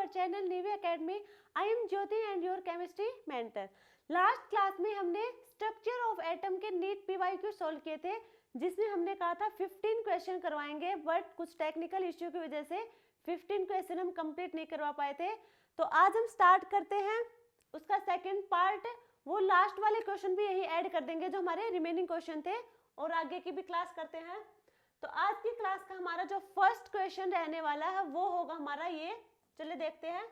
channel Nivy Academy. I am Jyoti and your chemistry mentor. Last class में हमने structure of atom के NEET PYQ solve किए थे, जिसमें हमने कहा था 15 क्वेश्चन करवाएंगे, बट कुछ टेक्निकल इश्यू की वजह से 15 क्वेश्चन हम कंप्लीट नहीं करवा पाए थे। तो आज हम स्टार्ट करते हैं उसका सेकंड पार्ट। वो लास्ट वाले क्वेश्चन भी यही ऐड कर देंगे जो हमारे रिमेनिंग क्वेश्चन थे, और आगे की भी क्लास करते हैं। तो आज की क्लास का हमारा जो फर्स्ट क्वेश्चन रहने वाला है वो होगा हमारा ये, चलिए देखते हैं।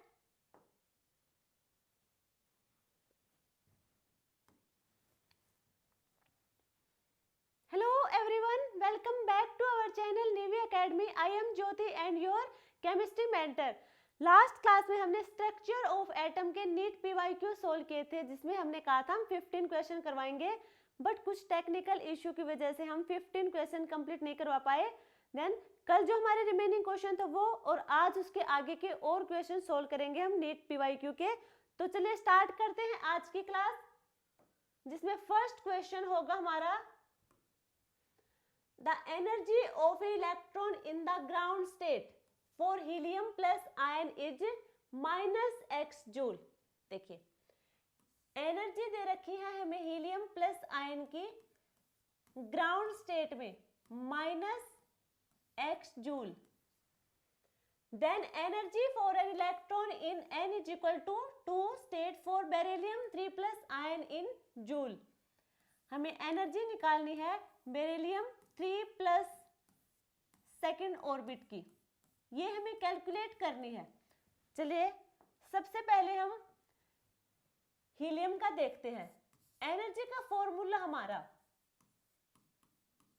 Hello everyone, welcome back to our channel Navy Academy. I am Jyoti and your chemistry mentor. Last class में हमने स्ट्रक्चर ऑफ एटम के नीट पीवाईक्यू सोल्व किए थे, जिसमें हमने कहा था हम 15 क्वेश्चन करवाएंगे, बट कुछ टेक्निकल इश्यू की वजह से हम 15 क्वेश्चन कंप्लीट नहीं करवा पाए। देन कल जो हमारे रिमेनिंग क्वेश्चन था वो, और आज उसके आगे के और क्वेश्चन सोल्व करेंगे हम नीट पीवाईक्यू के। तो चलिए स्टार्ट करते हैं आज की क्लास, जिसमें फर्स्ट क्वेश्चन होगा हमारा, the energy of electron in the ground state for helium plus ion is -x joule. देखिए एनर्जी दे रखी है हमें हीलियम प्लस आयन की ग्राउंड स्टेट में -x joule. Then energy for an electron in n is equal to 2 state for beryllium 3 plus ion in joule. हमें energy निकालनी है बेरिलियम 3 प्लस सेकेंड ऑर्बिट की, ये हमें कैलकुलेट करनी है। चलिए सबसे पहले हम हीलियम का देखते हैं। एनर्जी का फॉर्मूला हमारा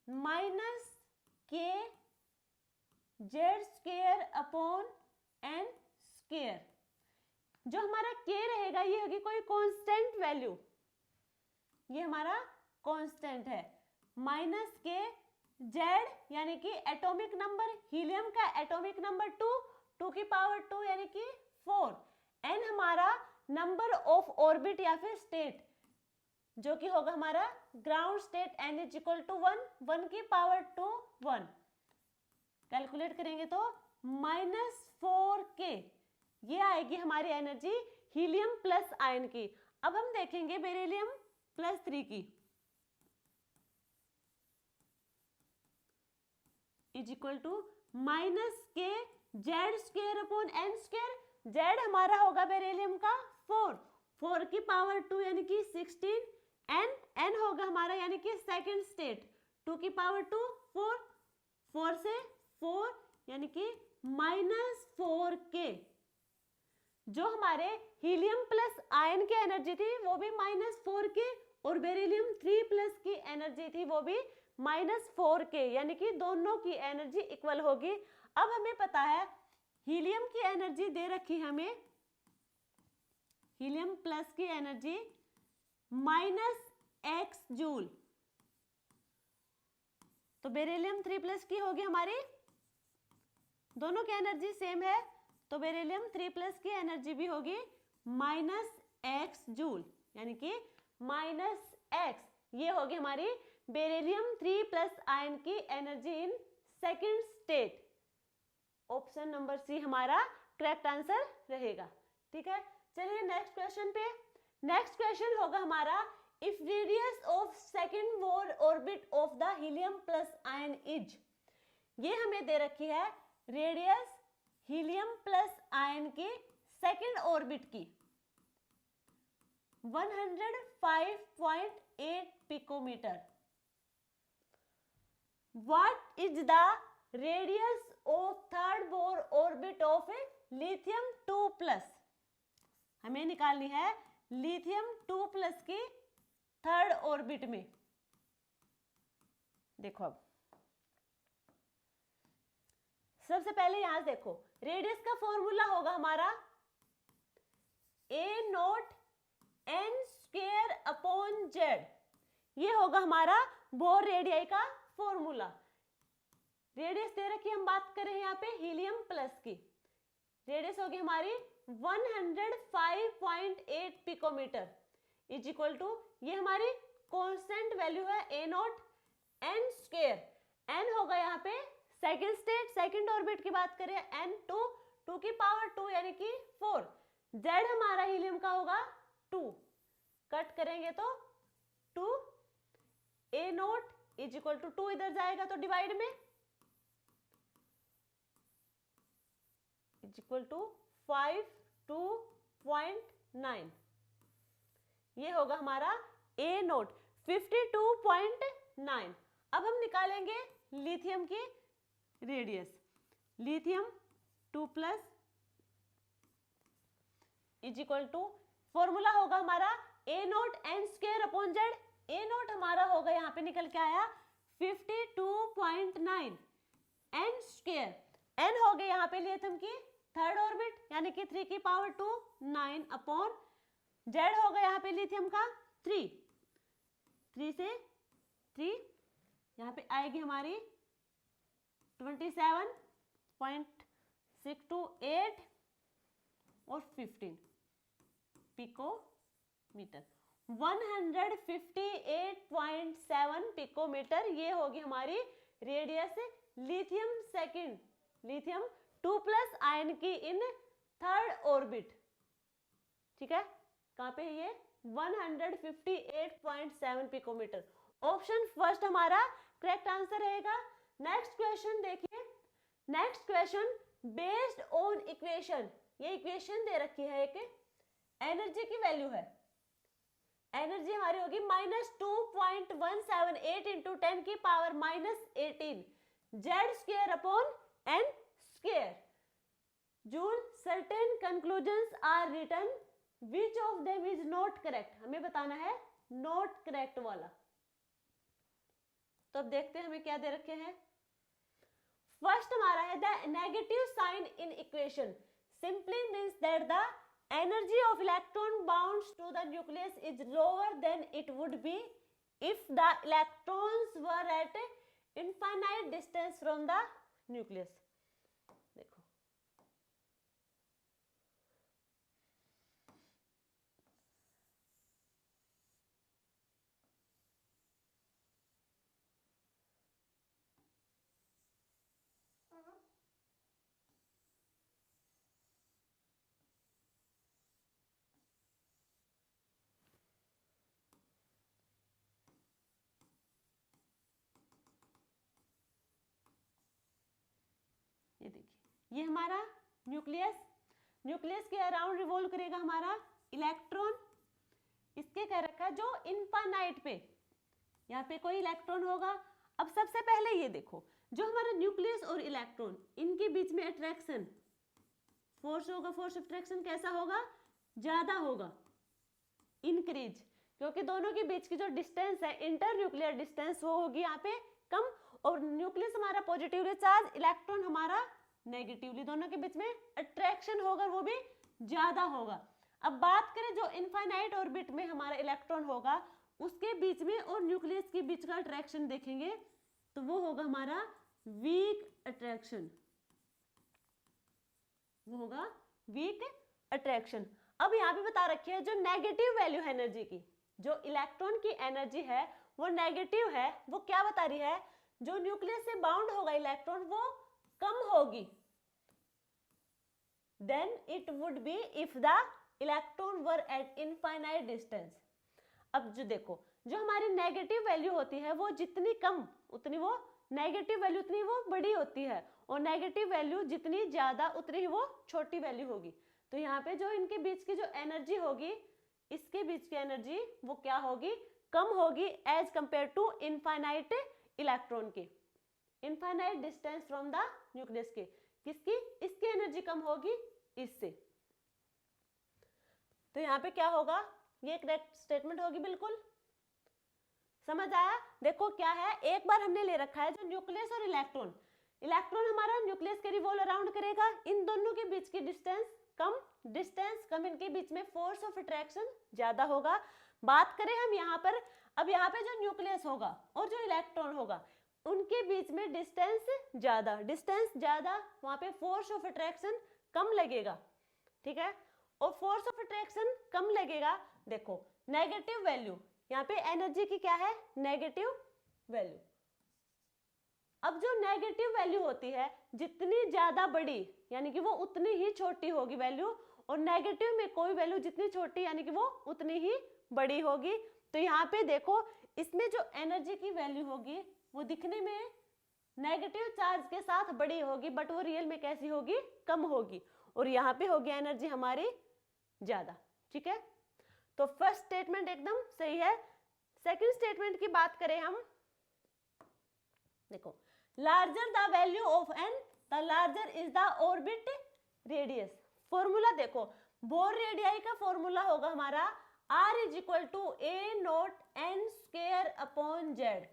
-k/z² अपॉन n स्क्वायर। जो हमारा k रहेगा ये होगी कोई कांस्टेंट वैल्यू, ये हमारा कांस्टेंट है। -k/z यानी कि एटॉमिक नंबर, हीलियम का एटॉमिक नंबर 2 की पावर 2 यानी कि 4। n हमारा नंबर ऑफ ऑर्बिट या फिर स्टेट, जो कि होगा हमारा ground state, n is equal to 1 की पावर 2 1। कैलकुलेट करेंगे तो -4k, ये आएगी हमारी एनर्जी हीलियम प्लस आयन की। अब हम देखेंगे बेरिलियम प्लस 3 की, is equal to -k/z² upon n square. z हमारा होगा बेरिलियम का 4 की पावर 2 यानी कि 16। n होगा हमारा यानी कि सेकंड स्टेट, 2 की पावर 2 4 से 4 यानी कि -4k। जो हमारे हीलियम प्लस आयन की एनर्जी थी वो भी -4k, और बेरिलियम 3 प्लस की एनर्जी थी वो भी -4k, यानी कि दोनों की एनर्जी इक्वल होगी। अब हमें पता है हीलियम की एनर्जी दे रखी है हमें, हीलियम प्लस की एनर्जी -x जूल, तो बेरिलियम 3 प्लस की होगी हमारी, दोनों की एनर्जी सेम है, तो बेरिलियम 3 प्लस की एनर्जी भी होगी -x जूल, यानी कि -x। ये होगी हमारी बेरिलियम 3 प्लस आयन की energy in second state. Option number C हमारा करेक्ट आंसर रहेगा। ठीक है, चलिए नेक्स्ट क्वेश्चन पे। नेक्स्ट क्वेश्चन होगा हमारा, if radius of second orbit of the helium plus ion is, ये हमें दे रखी है रेडियस हीलियम प्लस आयन की सेकंड ऑर्बिट की 105.8 picometre. What is the radius of third Bohr orbit of lithium 2 plus. हमें निकालनी है लिथियम 2 प्लस की थर्ड ऑर्बिट में। देखो अब सबसे पहले यहां से देखो, रेडियस का फॉर्मूला होगा हमारा a0 n² अपॉन z। ये होगा हमारा बोर रेडियाई का फॉर्मूला। रेडियस दे रखी, हम बात कर रहे हैं यहाँ पे हीलियम प्लस की, रेडियस होगी हमारी 105.8 पिकोमीटर, इज इक्वल टू, ये हमारी कांस्टेंट वैल्यू है a0 n²। n होगा यहाँ पे सेकंड स्टेट, सेकंड ऑर्बिट की बात करें n2 2 की पावर 2 यानी कि 4। Z हमारा हीलियम का होगा 2, कट करेंगे तो 2 A naught is equal to 2 इधर जाएगा तो डिवाइड में इज इक्वल टू 52.9, ये होगा हमारा A नोट 52.9। अब हम निकालेंगे लिथियम की radius. Lithium 2+ is equal to, formula होगा हमारा A naught n square upon Z। A naught हमारा होगा, यहाँ पे निकल के आया 52.9 n स्क्वायर, n हो गए यहाँ पे लिथियम की थर्ड ऑर्बिट यानी कि 3 की पावर 2 9 अपॉन Z होगा यहाँ पे लिथियम का 3 से 3 यहाँ पे आएगी हमारी 27.628 और 15 पिकोमीटर, 158.7 पिकोमीटर, ये होगी हमारी radius lithium second, lithium 2+ ion की इन थर्ड ऑर्बिट। ठीक है, कहां पे है ये 158.7 पिकोमीटर। ऑप्शन फर्स्ट हमारा करेक्ट आंसर रहेगा। नेक्स्ट क्वेश्चन देखिए, next question based on equation, ये इक्वेशन दे रखी है, एक एनर्जी की वैल्यू है, एनर्जी हमारी होगी -2.178 इंटू 10 की power -18 Z square upon n square joule. Certain conclusions are written, which of them is not correct, हमें बताना है नॉट करेक्ट वाला। तो अब देखते हैं हमें क्या दे रखे हैं। फर्स्ट हमारा है the negative sign in equation simply means that the energy of electron bound to the nucleus is lower than it would be if the electrons were at infinite distance from the nucleus। देखो ये देखिए, ये हमारा nucleus, nucleus के around revolve करेगा हमारा electron. इसके कह रखा है जो इनफाइनाइट पे, यहाँ पे कोई इलेक्ट्रॉन होगा। अब सबसे पहले ये देखो, जो हमारा न्यूक्लियस और इलेक्ट्रॉन इनके बीच में अट्रैक्शन फोर्स होगा, फोर्स अट्रैक्शन कैसा होगा, ज्यादा होगा, इंक्रीज, क्योंकि दोनों के बीच की जो डिस्टेंस है इंटर न्यूक्लियर डिस्टेंस वो होगी यहाँ पे कम, और न्यूक्लियस हमारा पॉजिटिवली चार्ज, इलेक्ट्रॉन हमारा नेगेटिवली, दोनों के बीच में अट्रैक्शन होगा वो भी ज्यादा होगा। अब बात करें जो इनफाइनाइट ऑर्बिट में हमारा इलेक्ट्रॉन होगा उसके बीच में और न्यूक्लियस के बीच का अट्रैक्शन देखेंगे तो वो होगा हमारा वीक अट्रैक्शन, वो होगा वीक अट्रैक्शन। अब यहाँ पे बता रखी है जो नेगेटिव वैल्यू है एनर्जी की, जो इलेक्ट्रॉन की एनर्जी है वो नेगेटिव है, वो क्या बता रही है, जो न्यूक्लियस से बाउंड होगा इलेक्ट्रॉन वो कम होगी then it would be if the electron were at infinite distance. अब जो देखो, जो हमारी नेगेटिव वैल्यू होती है वो जितनी कम उतनी वो नेगेटिव वैल्यू उतनी वो बड़ी होती है, और नेगेटिव वैल्यू जितनी ज्यादा उतनी ही वो छोटी वैल्यू होगी। तो यहाँ पे जो इनके बीच की जो एनर्जी होगी, इसके बीच की एनर्जी वो क्या होगी, कम होगी as compare to infinite electron के, infinite distance from the nucleus के। किसकी, इसकी एनर्जी कम होगी इससे। तो यहाँ पे क्या होगा, ये करेक्ट स्टेटमेंट होगी, बिल्कुल समझ आया। देखो क्या है, एक बार हमने ले रखा है जो न्यूक्लियस और इलेक्ट्रॉन, इलेक्ट्रॉन हमारा न्यूक्लियस के रिवॉल्व अराउंड करेगा, इन दोनों के बीच की डिस्टेंस कम, डिस्टेंस कम, इनके बीच में फोर्स ऑफ अट्रैक्शन ज्यादा होगा। बात करें हम यहाँ पर, अब यहाँ पे जो न्यूक्लियस होगा और जो इलेक्ट्रॉन होगा उनके बीच में डिस्टेंस ज्यादा, डिस्टेंस ज्यादा, वहां पे फोर्स ऑफ अट्रैक्शन कम लगेगा, ठीक है। और फोर्स ऑफ अट्रैक्शन कम लगेगा, देखो नेगेटिव वैल्यू, यहाँ पे एनर्जी की क्या है, नेगेटिव वैल्यू। अब जो नेगेटिव वैल्यू होती है जितनी ज्यादा बड़ी यानी कि वो उतनी ही छोटी होगी वैल्यू, और नेगेटिव में कोई वैल्यू जितनी छोटी यानी कि वो उतनी ही बड़ी होगी। तो यहाँ पे देखो इसमें जो एनर्जी की वैल्यू होगी वो दिखने में नेगेटिव चार्ज के साथ बड़ी होगी, बट वो रियल में कैसी होगी, कम होगी, और यहाँ पे होगी एनर्जी हमारी ज्यादा। ठीक है, तो फर्स्ट स्टेटमेंट एकदम सही है। सेकंड स्टेटमेंट की बात करें हम, देखो larger the value of N the larger is the orbit radius. Formula देखो, बोर रेडियाई का फॉर्मूला होगा हमारा r is equal to A note N square upon Z.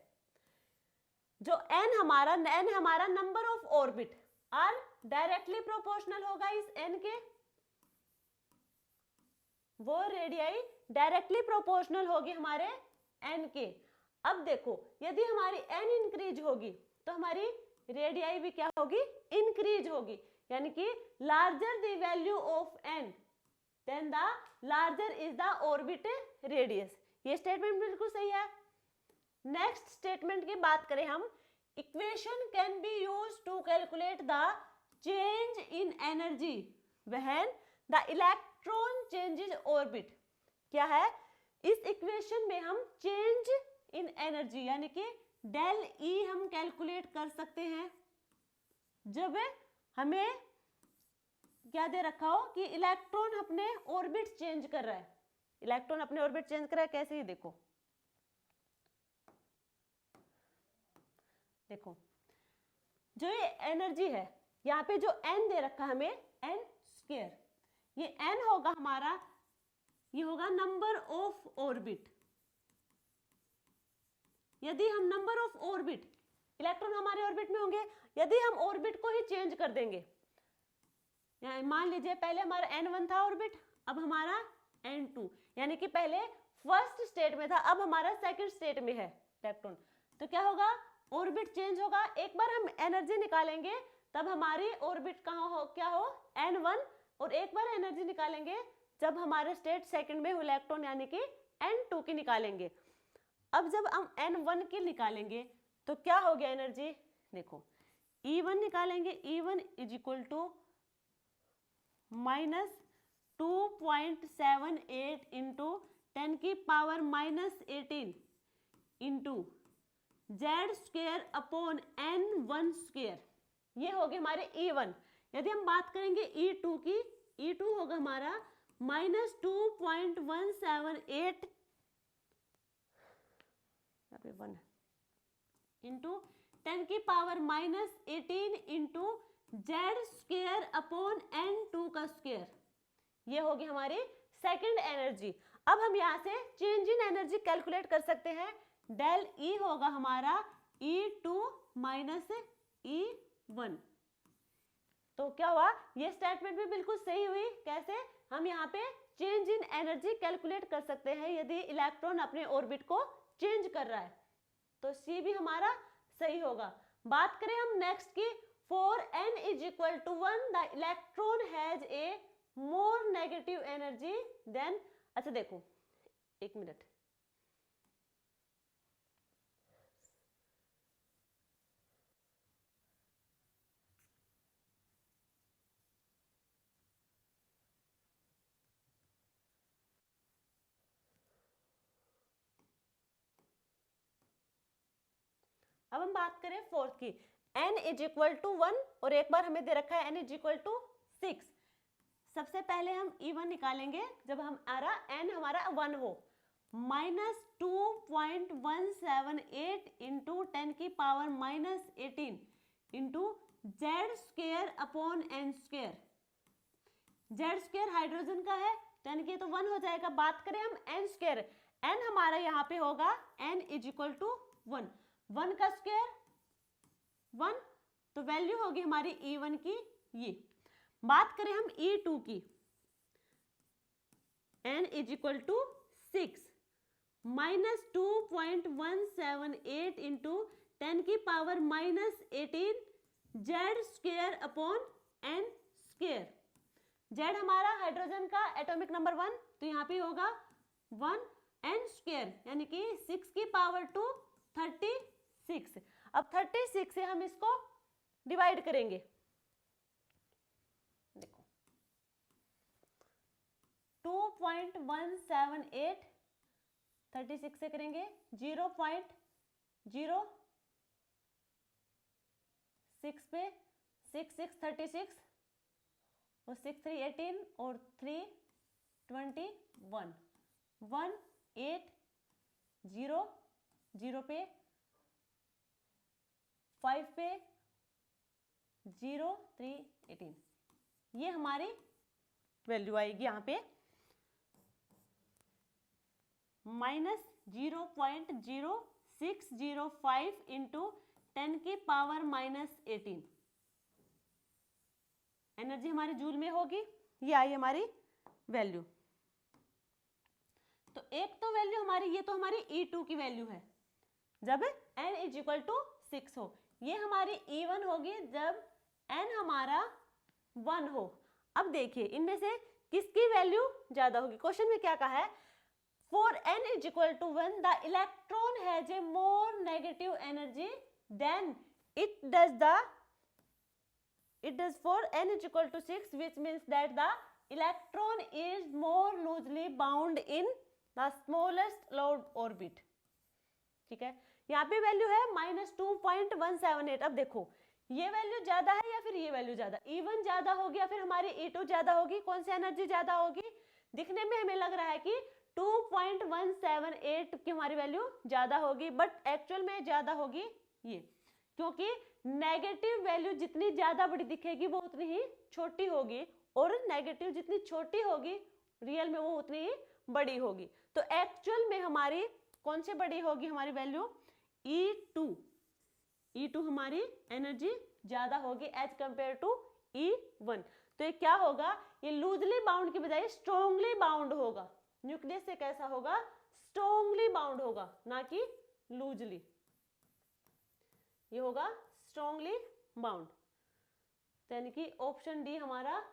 जो n हमारा number of orbit, r directly proportional होगा इस n के, वो रेडियाई डायरेक्टली प्रोपोर्शनल होगी हमारे n के। अब देखो यदि हमारी n इंक्रीज होगी तो हमारी रेडियाई भी क्या होगी, इंक्रीज होगी, यानी कि larger the value of n then the larger is the orbit radius. ये स्टेटमेंट बिल्कुल सही है। नेक्स्ट स्टेटमेंट की बात करें हम, equation can be used to calculate the change in energy when the electron changes orbit. क्या है, इस इक्वेशन में हम चेंज इन एनर्जी यानी कि डेल ई हम कैलकुलेट कर सकते हैं जब हमें क्या दे रखा हो कि इलेक्ट्रॉन अपने ऑर्बिट चेंज कर रहा है। इलेक्ट्रॉन अपने ऑर्बिट चेंज कर रहा है कैसे, ही देखो देखो जो ये एनर्जी है यहाँ पे जो n दे रखा है हमें n स्क्वायर, ये n होगा हमारा, ये होगा नंबर ऑफ ऑर्बिट। यदि हम नंबर ऑफ ऑर्बिट, इलेक्ट्रॉन हमारे ऑर्बिट में होंगे, यदि हम ऑर्बिट को ही चेंज कर देंगे, मान लीजिए पहले हमारा n1 था ऑर्बिट, अब हमारा n2, यानी कि पहले फर्स्ट स्टेट में था अब हमारा सेकंड स्टेट में है इलेक्ट्रॉन, तो क्या होगा, ऑर्बिट चेंज होगा। एक बार हम एनर्जी निकालेंगे तब हमारी ऑर्बिट कहाँ हो, क्या हो, n1, और एक बार एनर्जी निकालेंगे जब हमारे स्टेट सेकंड में इलेक्ट्रॉन यानी कि n2 की निकालेंगे। अब जब हम n1 की निकालेंगे तो क्या हो गया एनर्जी, देखो E1 निकालेंगे, E1 is equal to -2.78 into 10 की power -18 into Z square upon n1 square, ये हो गए हमारे E1। यदि हम बात करेंगे E2 की, E2 होगा हमारा -2.178 इंटू 10 की power -18 into Z square upon n2 का स्क्वायर, ये होगी हमारी सेकंड एनर्जी। अब हम यहाँ से चेंज इन एनर्जी कैलकुलेट कर सकते हैं, डेल E होगा हमारा E2 माइनस E1। तो क्या हुआ, ये स्टेटमेंट भी बिल्कुल सही हुई। कैसे, हम यहाँ पे चेंज इन एनर्जी कैलकुलेट कर सकते हैं यदि इलेक्ट्रॉन अपने ऑर्बिट को चेंज कर रहा है, तो सी भी हमारा सही होगा। बात करें हम नेक्स्ट की, for n is equal to 1 the electron has a more negative energy then, अच्छा देखो एक मिनट, अब हम बात करें फोर्थ की, n इज इक्वल टू 1 और एक बार हमें दे रखा है n इज इक्वल टू 6। सबसे पहले हम E1 निकालेंगे जब हम n हमारा 1 हो, -2.178 इंटू 10 की power -18 into Z square upon n square. Z square hydrogen का है, 10 की तो 1 हो जाएगा। बात करें हम n स्क्वायर, n हमारा यहाँ पे होगा n इज इक्वल टू 1, 1 का स्क्वायर 1, तो वैल्यू होगी हमारी E1 की ये। बात करें हम E2 की, n is equal to 6, -2.178 into 10 की power -18 Z square upon n square. Z हमारा हाइड्रोजन का एटॉमिक नंबर 1, तो यहाँ पे होगा 1 n स्क्वायर, यानी कि 6 की पावर 2 36। अब 36 से हम इसको डिवाइड करेंगे, 0.178 36 से करेंगे 0.06 पे 6 6 36 और 6 3 18 और 3 21 1 8 0 0 पे 5 पे 0 3 18 ये हमारी वैल्यू आएगी यहाँ पे -0.0605 इंटू 10 की पावर -18 एनर्जी हमारी जूल में होगी। ये आई हमारी वैल्यू। तो एक तो वैल्यू हमारी, ये तो हमारी E2 की वैल्यू है जब n इज इक्वल टू 6 हो। ये हमारी E1 होगी जब n हमारा 1 हो। अब देखिए इनमें से किसकी वैल्यू ज्यादा होगी। क्वेश्चन में क्या कहा है, for n is equal to 1 the electron has a more negative energy then it does for n is equal to 6, which means that the electron is more loosely bound in the smallest low orbit। ठीक है, यहाँ पे value है -2.178। अब देखो ये value ज्यादा है या फिर ये वैल्यू ज्यादा, E1 ज्यादा होगी या फिर हमारी E2 ज्यादा होगी। कौन सी एनर्जी ज्यादा होगी? दिखने में हमें लग रहा है कि 2.178 की हमारी वैल्यू ज्यादा होगी, बट एक्चुअल में ज्यादा होगी ये, क्योंकि नेगेटिव वैल्यू जितनी ज्यादा बड़ी दिखेगी वो उतनी ही छोटी होगी, और नेगेटिव जितनी छोटी होगी रियल में वो उतनी ही बड़ी होगी। तो एक्चुअल में हमारी कौन सी बड़ी होगी हमारी वैल्यू? E2 हमारी एनर्जी ज्यादा होगी एज कंपेयर टू E1। तो ये क्या होगा, ये लूजली बाउंड की बजाय स्ट्रॉन्गली बाउंड होगा। न्यूक्लियस से कैसा होगा? स्ट्रॉन्गली बाउंड होगा, ना कि लूजली। ये होगा स्ट्रॉन्गली बाउंड। यानी कि ऑप्शन डी हमारा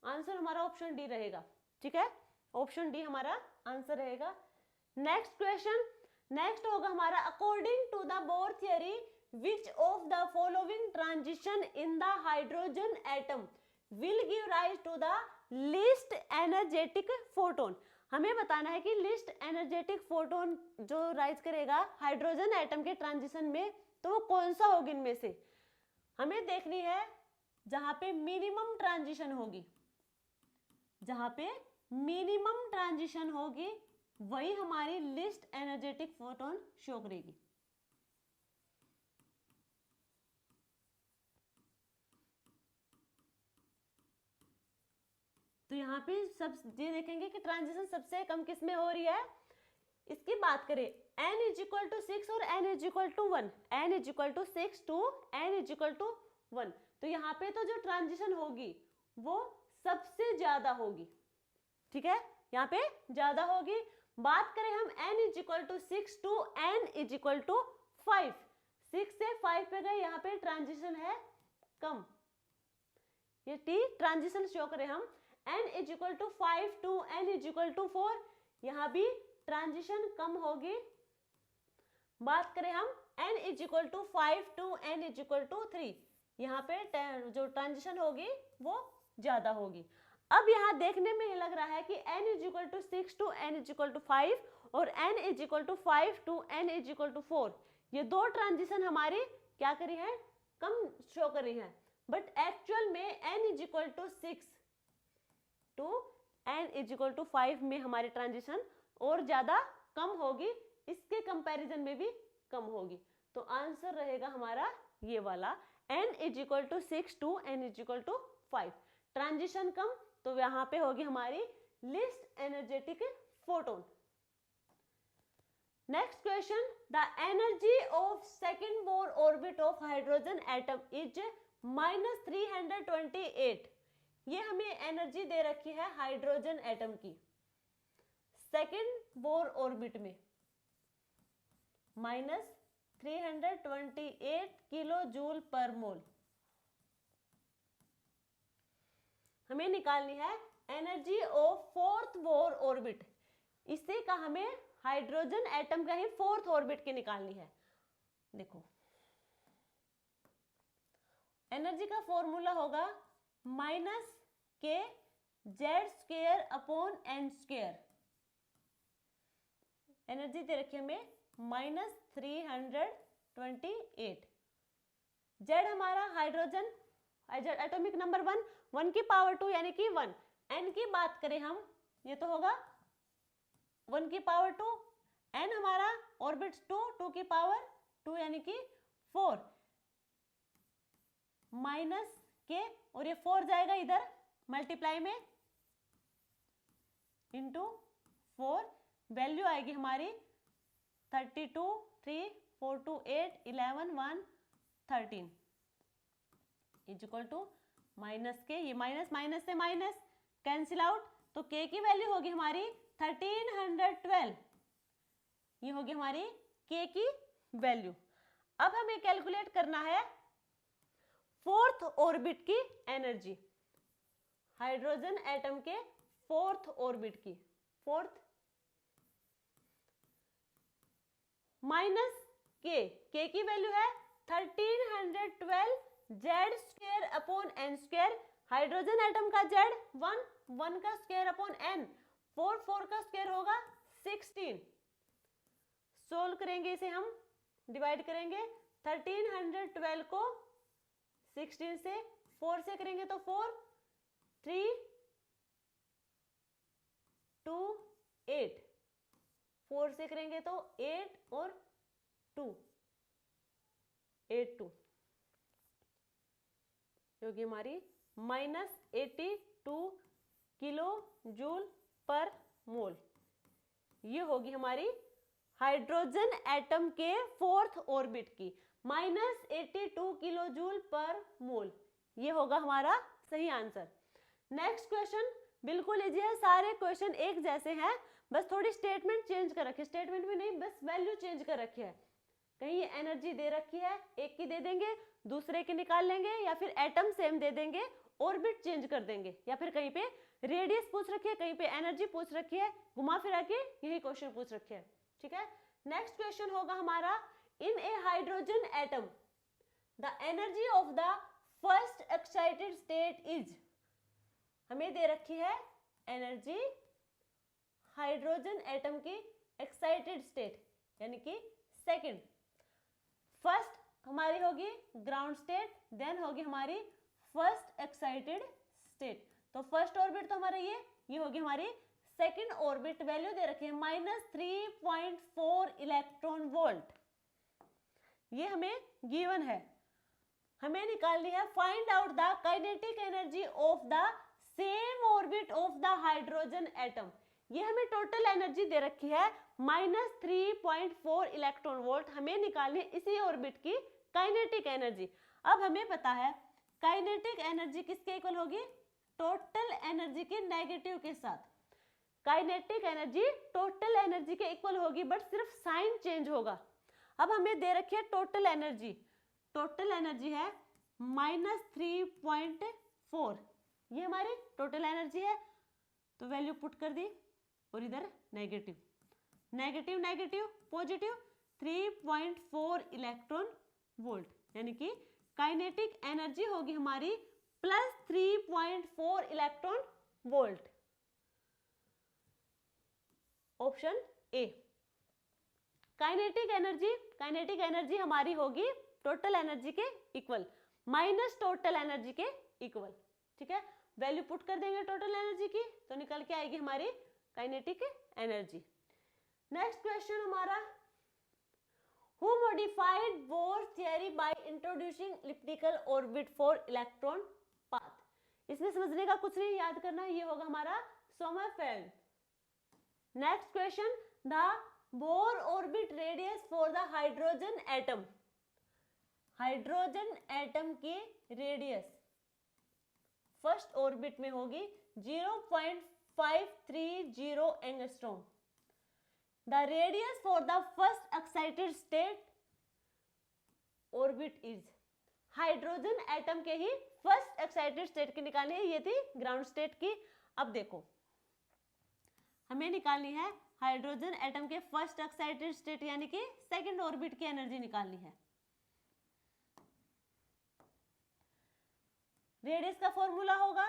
आंसर, हमारा ऑप्शन डी रहेगा। ठीक है, ऑप्शन डी हमारा आंसर रहेगा। नेक्स्ट क्वेश्चन, नेक्स्ट होगा हमारा, according to the Bohr theory which of the following transition in the hydrogen atom will give rise to the least energetic photon. हमें बताना है कि लीस्ट एनर्जेटिक फोटोन जो rise करेगा हाइड्रोजन एटम के transition में, तो वो कौन सा होगी इनमें से। हमें देखनी है जहां पे मिनिमम ट्रांजिशन होगी, जहां पे मिनिमम ट्रांजिशन होगी वही हमारी लिस्ट एनर्जेटिक फोटोन शो करेगी। तो यहाँ पे सब ये देखेंगे कि ट्रांजिशन सबसे कम किस में हो रही है। इसकी बात करें n इज इक्वल टू 6 और n is equal to 1, n is equal to 6 to n is equal to 1, तो यहाँ पे तो जो ट्रांजिशन होगी वो सबसे ज्यादा होगी। ठीक है, यहाँ पे ज्यादा होगी। बात करें हम n is equal to 6 to n is equal to 5, 6 से 5 पे गए, यहाँ पे ट्रांजिशन है कम, ये t ट्रांजिशन शो करें हम। n is equal to 5 to n is equal to 4, यहाँ भी ट्रांजिशन कम होगी। बात करें हम n is equal to 5 to n is equal to 3, यहाँ पे जो ट्रांजिशन होगी वो ज्यादा होगी। अब यहाँ देखने में लग रहा है कि n is equal to 6 to n is equal to 5 और n is equal to 5 to n is equal to 4, ये दो ट्रांजिशन हमारी क्या करी है, कम शो करी है। बट एक्चुअल में n is equal to 6 to n is equal to 5 में हमारी ट्रांजिशन और ज्यादा कम होगी, इसके कंपैरिजन में भी कम होगी। तो आंसर रहेगा हमारा ये वाला, n is equal to 6 to n is equal to 5, transition कम, तो यहाँ पे होगी हमारी least energetic photon. Next question, the energy of second Bohr orbit of hydrogen atom is -328। ये हमें एनर्जी दे रखी है हाइड्रोजन एटम की सेकंड बोर ऑर्बिट में, -328 किलो जूल पर मोल। हमें निकालनी है energy of fourth Bohr orbit, इसी का हमें हाइड्रोजन एटम का ही फोर्थ ऑर्बिट की निकालनी है। देखो एनर्जी का फॉर्मूला होगा -k Z square upon N square, energy दे रखी है हमें -328। जेड हमारा हाइड्रोजन एटॉमिक नंबर 1, 1 की पावर 2 यानी कि 1। एन की बात करें हम, ये तो होगा 1 की पावर 2। एन हमारा ऑर्बिट्स 2, 2 की पावर 2 यानी कि 4 माइनस के, और ये 4 जाएगा इधर मल्टीप्लाई में इंटू 4, वैल्यू आएगी हमारी 32, 3, 4, 2, 8, 11, 1, 13 इज इक्वल टू माइनस के, ये माइनस माइनस से माइनस कैंसिल आउट, तो के की वैल्यू होगी हमारी 1312। ये होगी हमारी के की वैल्यू। अब हमें कैलकुलेट करना है फोर्थ ऑर्बिट की एनर्जी, हाइड्रोजन एटम के फोर्थ ऑर्बिट की। फोर्थ माइनस के की वैल्यू है 1312 Z square upon N square. Hydrogen atom का जेड 1, 1 का स्क्वायर अपॉन एन, 4, 4 का स्क्वायर होगा 16। सोल्व करेंगे इसे हम, डिवाइड करेंगे 1312 को 16 से, 4 से करेंगे तो 4, 3, 2, 8, 4 से करेंगे तो 8 और 2, 8, 2 होगी हमारी -82 किलो जूल पर मोल। ये होगी हमारी हाइड्रोजन एटम के फोर्थ ऑर्बिट की -82 किलो जूल पर मोल। ये होगा हमारा सही आंसर। नेक्स्ट क्वेश्चन बिल्कुल इजी है, सारे क्वेश्चन एक जैसे हैं, बस थोड़ी स्टेटमेंट चेंज कर रखी है, स्टेटमेंट में नहीं बस वैल्यू चेंज कर रखी है। कहीं एनर्जी दे रखी है, एक की दे देंगे, दूसरे की निकाल लेंगे, या फिर एटम सेम दे देंगे, ऑर्बिट चेंज कर देंगे, या फिर कहीं पे रेडियस पूछ रखी है, कहीं पे एनर्जी पूछ रखी है, घुमा फिरा के यही क्वेश्चन पूछ रखे हैं। ठीक है, नेक्स्ट क्वेश्चन होगा हमारा, in a hydrogen atom the energy of the first excited state is. हमें दे रखी है एनर्जी हाइड्रोजन एटम की एक्साइटेड स्टेट यानी कि सेकंड। फर्स्ट हमारी होगी ग्राउंड स्टेट, देन होगी हमारी फर्स्ट एक्साइटेड स्टेट। तो फर्स्ट ऑर्बिट तो हमारा ये होगी हमारी सेकंड ऑर्बिट। वैल्यू दे रखी है -3.4 इलेक्ट्रॉन वोल्ट, ये हमें गिवन है। हमें निकालनी है find out the kinetic energy of the same orbit of the hydrogen atom. ये हमें टोटल एनर्जी दे रखी है -3.4 इलेक्ट्रॉन वोल्ट। हमें निकालनी है इसी ऑर्बिट की काइनेटिक एनर्जी। अब हमें पता है काइनेटिक एनर्जी किसके इक्वल होगी, टोटल एनर्जी के नेगेटिव के साथ। काइनेटिक एनर्जी टोटल एनर्जी के इक्वल होगी, बट सिर्फ साइन चेंज होगा। अब हमें दे रखी है टोटल एनर्जी, टोटल एनर्जी है -3.4, ये हमारी टोटल एनर्जी है। तो वैल्यू पुट कर दी, और इधर negative negative negative positive 3.4 electron volt, यानी कि काइनेटिक एनर्जी होगी हमारी +3.4 electron volt. Option A. Kinetic energy हमारी होगी टोटल एनर्जी के इक्वल माइनस टोटल एनर्जी के इक्वल। ठीक है, वैल्यू पुट कर देंगे टोटल एनर्जी की, तो निकल के आएगी हमारी काइनेटिक एनर्जी। नेक्स्ट क्वेश्चन हमारा, who modified bore theory by introducing elliptical orbit for electron path. इसमें समझने का कुछ नहीं, याद करना, ये होगा हमारा Sommerfeld. Next question, the Bohr orbit radius for the hydrogen atom. Hydrogen atom की रेडियस फर्स्ट ऑर्बिट में होगी 0.530 angstrom. The radius for the first excited state orbit is. Hydrogen atom के ही फर्स्ट एक्साइटेड स्टेट की निकालनी है, ये थी ground state की। अब देखो हमें निकालनी है हाइड्रोजन एटम के फर्स्ट एक्साइटेड स्टेट यानी कि सेकंड ऑर्बिट की एनर्जी निकालनी है। रेडियस का फॉर्मूला होगा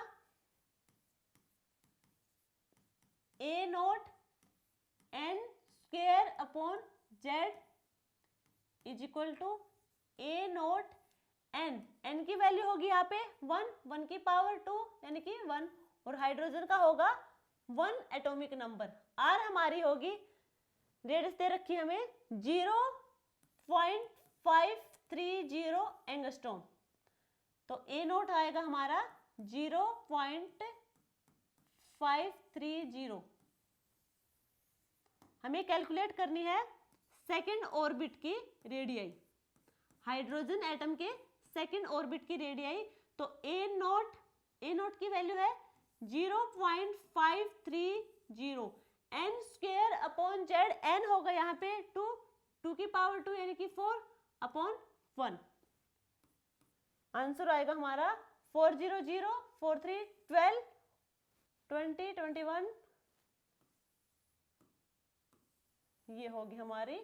upon Z is equal to A note N, N की वैल्यू होगी यहाँ पे 1, 1 की पावर 2 यानी कि 1, और हाइड्रोजन का होगा 1 एटॉमिक नंबर। आर हमारी होगी, रेडियस दे रखी है हमें 0.530 एंगस्ट्रॉम, तो ए नोट आएगा हमारा 0.530। हमें कैलकुलेट करनी है सेकेंड ऑर्बिट की रेडियाई, हाइड्रोजन एटम के सेकेंड ऑर्बिट की रेडियाई। तो ए नोट की वैल्यू है 0.530, N square upon Z, N होगा यहाँ पे 2 की पावर 2 यानी कि 4 अपॉन 1। आंसर आएगा हमारा 400, 43, 12, 20, 21, ये होगी हमारी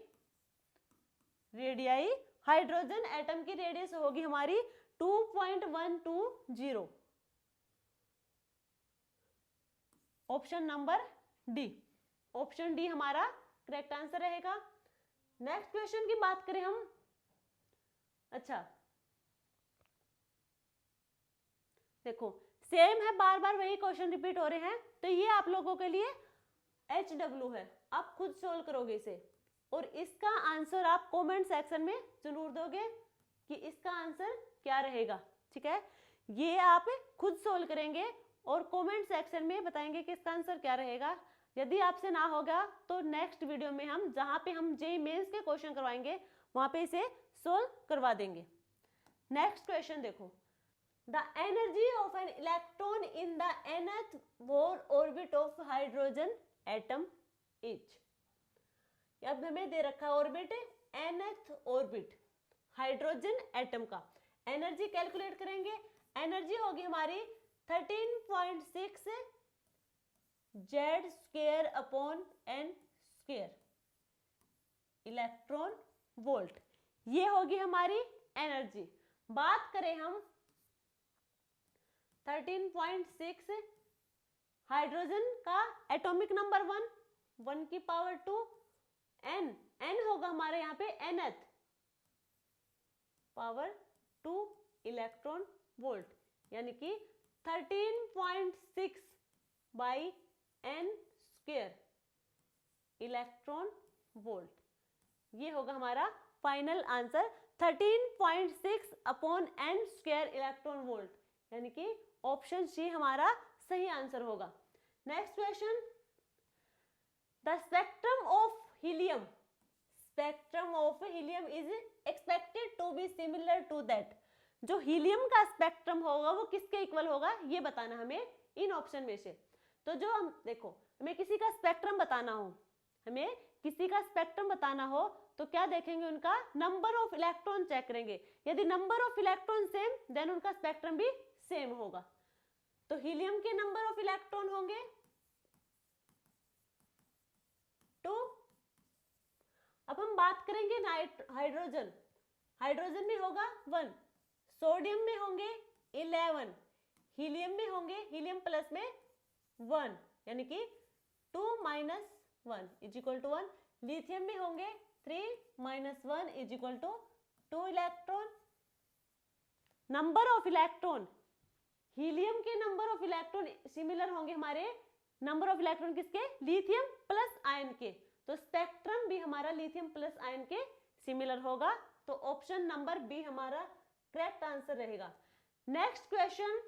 रेडियाई। हाइड्रोजन एटम की रेडियस होगी हमारी 2.120। Option number D, option D हमारा करेक्ट आंसर रहेगा। नेक्स्ट क्वेश्चन की बात करें हम, अच्छा देखो सेम है, बार बार वही क्वेश्चन रिपीट हो रहे हैं, तो ये आप लोगों के लिए HW है, आप खुद सोल्व करोगे इसे, और इसका आंसर आप कमेंट सेक्शन में जरूर दोगे कि इसका आंसर क्या रहेगा, ठीक है। ये आप खुद सोल्व करेंगे और कमेंट सेक्शन में बताएंगे कि इसका आंसर क्या रहेगा। यदि आपसे ना होगा तो नेक्स्ट वीडियो में हम जहां पे हम जेईई मेंस के क्वेश्चन करवाएंगे वहां पे इसे सोल्व करवा देंगे। नेक्स्ट क्वेश्चन देखो, the energy of an electron in the nth orbit of hydrogen atom is. अब हमें दे रखा orbit nth orbit hydrogen atom का, एनर्जी कैलकुलेट करेंगे। एनर्जी होगी हमारी 13.6 Z square upon N square electron volt, ये होगी हमारी एनर्जी। बात करें हम 13.6 हाइड्रोजन का एटॉमिक नंबर 1 की पावर 2, एन होगा हमारे यहाँ पे nth पावर 2 इलेक्ट्रॉन वोल्ट, यानी कि 13.6 by n square electron volt, ये होगा हमारा final answer 13.6 upon n square electron volt, यानी कि ऑप्शन सी हमारा सही आंसर होगा। Next question, the spectrum of helium, spectrum of helium is expected to be similar to that. जो helium का स्पेक्ट्रम होगा वो किसके इक्वल होगा, ये बताना हमें इन ऑप्शन में से। तो जो हम देखो, हमें किसी का स्पेक्ट्रम बताना हो, तो क्या देखेंगे, उनका नंबर ऑफ इलेक्ट्रॉन चेक करेंगे। यदि number of electron same, then उनका स्पेक्ट्रम भी सेम होगा। तो हीलियम के नंबर ऑफ इलेक्ट्रॉन होंगे 2। अब हम बात करेंगे हाइड्रोजन, हाइड्रोजन में होगा 1, सोडियम में होंगे 11, हीलियम में होंगे, हीलियम प्लस में 1 यानी कि 2 minus 1 is equal to 1, lithium में होंगे 3 minus 1 is equal to 2 electron. Number of electron, helium के नंबर ऑफ इलेक्ट्रॉन सिमिलर होंगे हमारे नंबर ऑफ इलेक्ट्रॉन किसके, लिथियम प्लस आयन के, तो स्पेक्ट्रम भी हमारा लिथियम प्लस आयन के सिमिलर होगा। तो ऑप्शन नंबर बी हमारा करेक्ट आंसर रहेगा। नेक्स्ट क्वेश्चन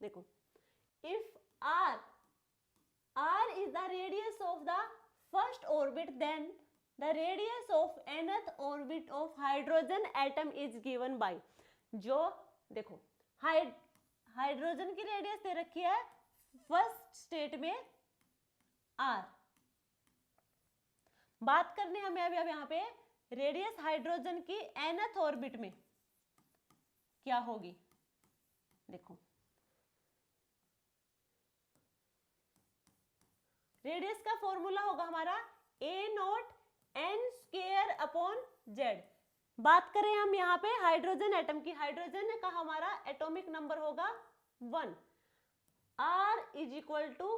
देखो, if r is the radius of the first orbit, then the radius of nth orbit of hydrogen atom is given by। जो देखो hydrogen की radius दे रखी है फर्स्ट स्टेट में r, बात करने हमें अब यहाँ पे रेडियस हाइड्रोजन की nth ऑर्बिट में क्या होगी। देखो रेडियस का फॉर्मूला होगा हमारा a not n square upon z। बात करें हम यहाँ पे हाइड्रोजन एटम की, हाइड्रोजन का हमारा एटॉमिक नंबर होगा 1, r is equal to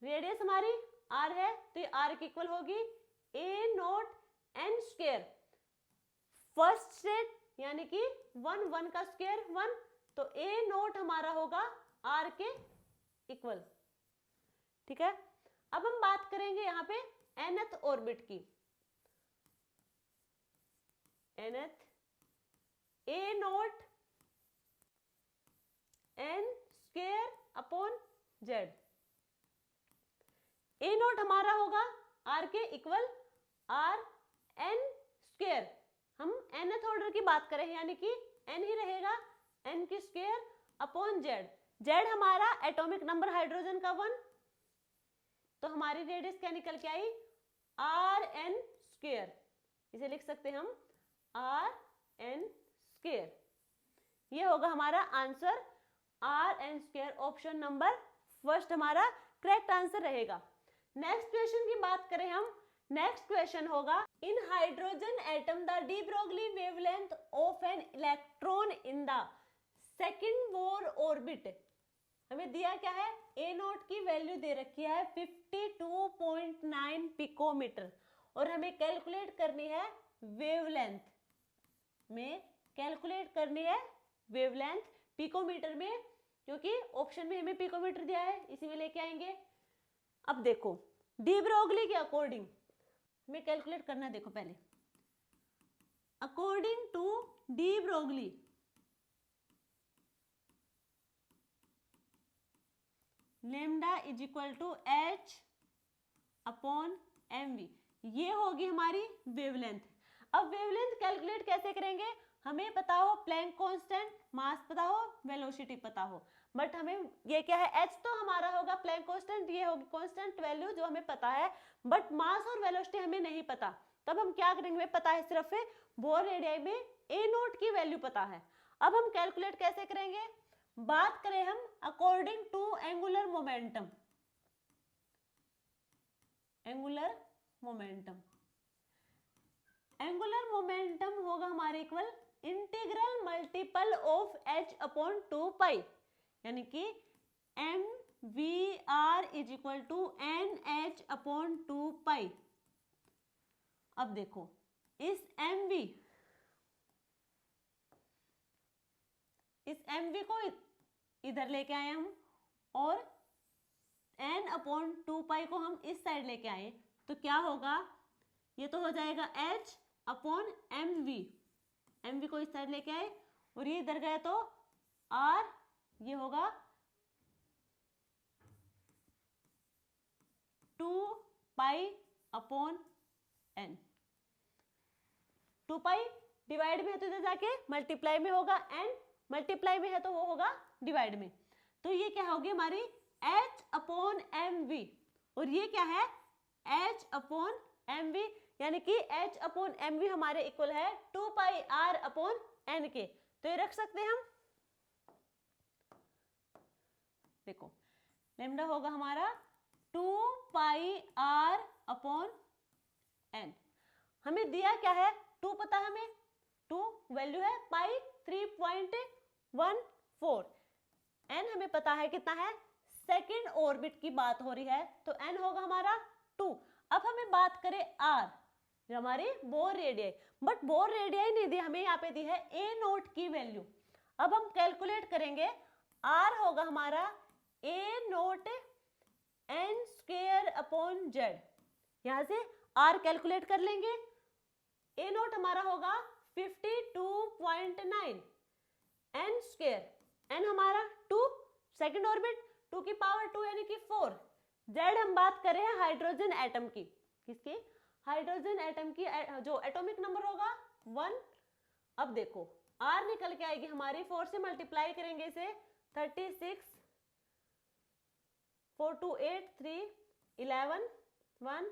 radius हमारी आर है तो ये आर की इक्वल होगी a nought n square, first state यानी कि 1 1 का स्क्वायर 1, तो ए नॉट हमारा होगा आर के इक्वल। ठीक है, अब हम बात करेंगे यहाँ पे nth ऑर्बिट की। nth A nought n square upon Z, A not हमारा होगा आर के इक्वल आर एन स्क्वायर, हम nth ऑर्डर की बात करें यानी कि n ही रहेगा, n की स्क्वायर अपॉन जेड, जेड हमारा एटॉमिक नंबर हाइड्रोजन का 1, तो हमारी रेडियस क्या निकल के आई आर एन स्क्वायर, इसे लिख सकते हैं हम आर एन स्क्वायर। ये होगा हमारा answer r n square, option number first हमारा करेक्ट आंसर रहेगा। नेक्स्ट क्वेश्चन की बात करें हम, नेक्स्ट क्वेश्चन होगा in hydrogen atom the de Broglie wavelength of an electron in the second Bohr orbit. हमें दिया क्या है, ए नॉट की वैल्यू दे रखी है 52.9 पिकोमीटर और हमें कैलकुलेट करनी है वेवलेंथ में, कैलकुलेट करनी है वेवलेंथ पिकोमीटर में, क्योंकि ऑप्शन में हमें पिकोमीटर दिया है इसी में लेके आएंगे। अब देखो डी ब्रोगली के अकॉर्डिंग हमें कैलकुलेट करना है, देखो पहले according to de Broglie lambda is equal to H upon M V, ये होगी हमारी वेवलेंथ। अब वेवलेंथ कैलकुलेट कैसे करेंगे, हमें पता हो प्लैंक कांस्टेंट, मास पता हो, वेलोसिटी पता हो, बट हमें ये क्या है h तो हमारा होगा प्लैंक कांस्टेंट, ये होगी कांस्टेंट वैल्यू जो हमें पता है, बट मास और वेलोसिटी हमें नहीं पता, तब हम क्या करेंगे, हमें पता है सिर्फ बोर रेडियस में ए नोट की वैल्यू पता है। अब हम कैलकुलेट कैसे करेंगे, बात करें हम according to angular momentum, angular momentum, angular momentum होगा हमारे equal integral multiple of h upon 2 pi, यानी कि M V R is equal to N H upon 2 pi. अब देखो इस एम वी को इधर लेके आए हम और n अपॉन 2 पाई को हम इस साइड लेके आए, तो क्या होगा, ये तो हो जाएगा h अपॉन एम वी को इस साइड लेके आए और ये इधर गया तो r, ये होगा 2 pi upon n, 2 pi divide में है तो इधर जाके मल्टीप्लाई में होगा, n मल्टीप्लाई में है तो वो होगा डिवाइड में, तो ये क्या होगी हमारी h अपॉन एम वी और ये क्या है h अपॉन एम वी, यानी कि h अपॉन एम वी हमारे इक्वल है 2 पाई r अपॉन n के, तो ये रख सकते हैं हम। देखो लेमडा होगा हमारा 2 पाई r अपॉन n, हमें दिया क्या है 2 पता है हमें, 2 वैल्यू है पाई 3.14, n हमें पता है कितना है, सेकंड ऑर्बिट की बात हो रही है तो n होगा हमारा 2। अब हमें बात करें r, हमारी bore radius, but bore radius नहीं दी हमें, यहाँ पे दी है a नोट की वैल्यू। अब हम कैलकुलेट करेंगे, r होगा हमारा a naught n square upon z, यहां से r कैलकुलेट कर लेंगे, a नोट हमारा होगा 52.9, n स्क्वायर, n हमारा 2, सेकंड ऑर्बिट 2 की पावर 2 यानी कि 4, z हम बात कर रहे हैं हाइड्रोजन एटम की, किसकी, हाइड्रोजन एटम की, जो एटॉमिक नंबर होगा 1। अब देखो r निकल के आएगी हमारी, 4 से मल्टीप्लाई करेंगे इसे 36, 4 2 8 3 11 1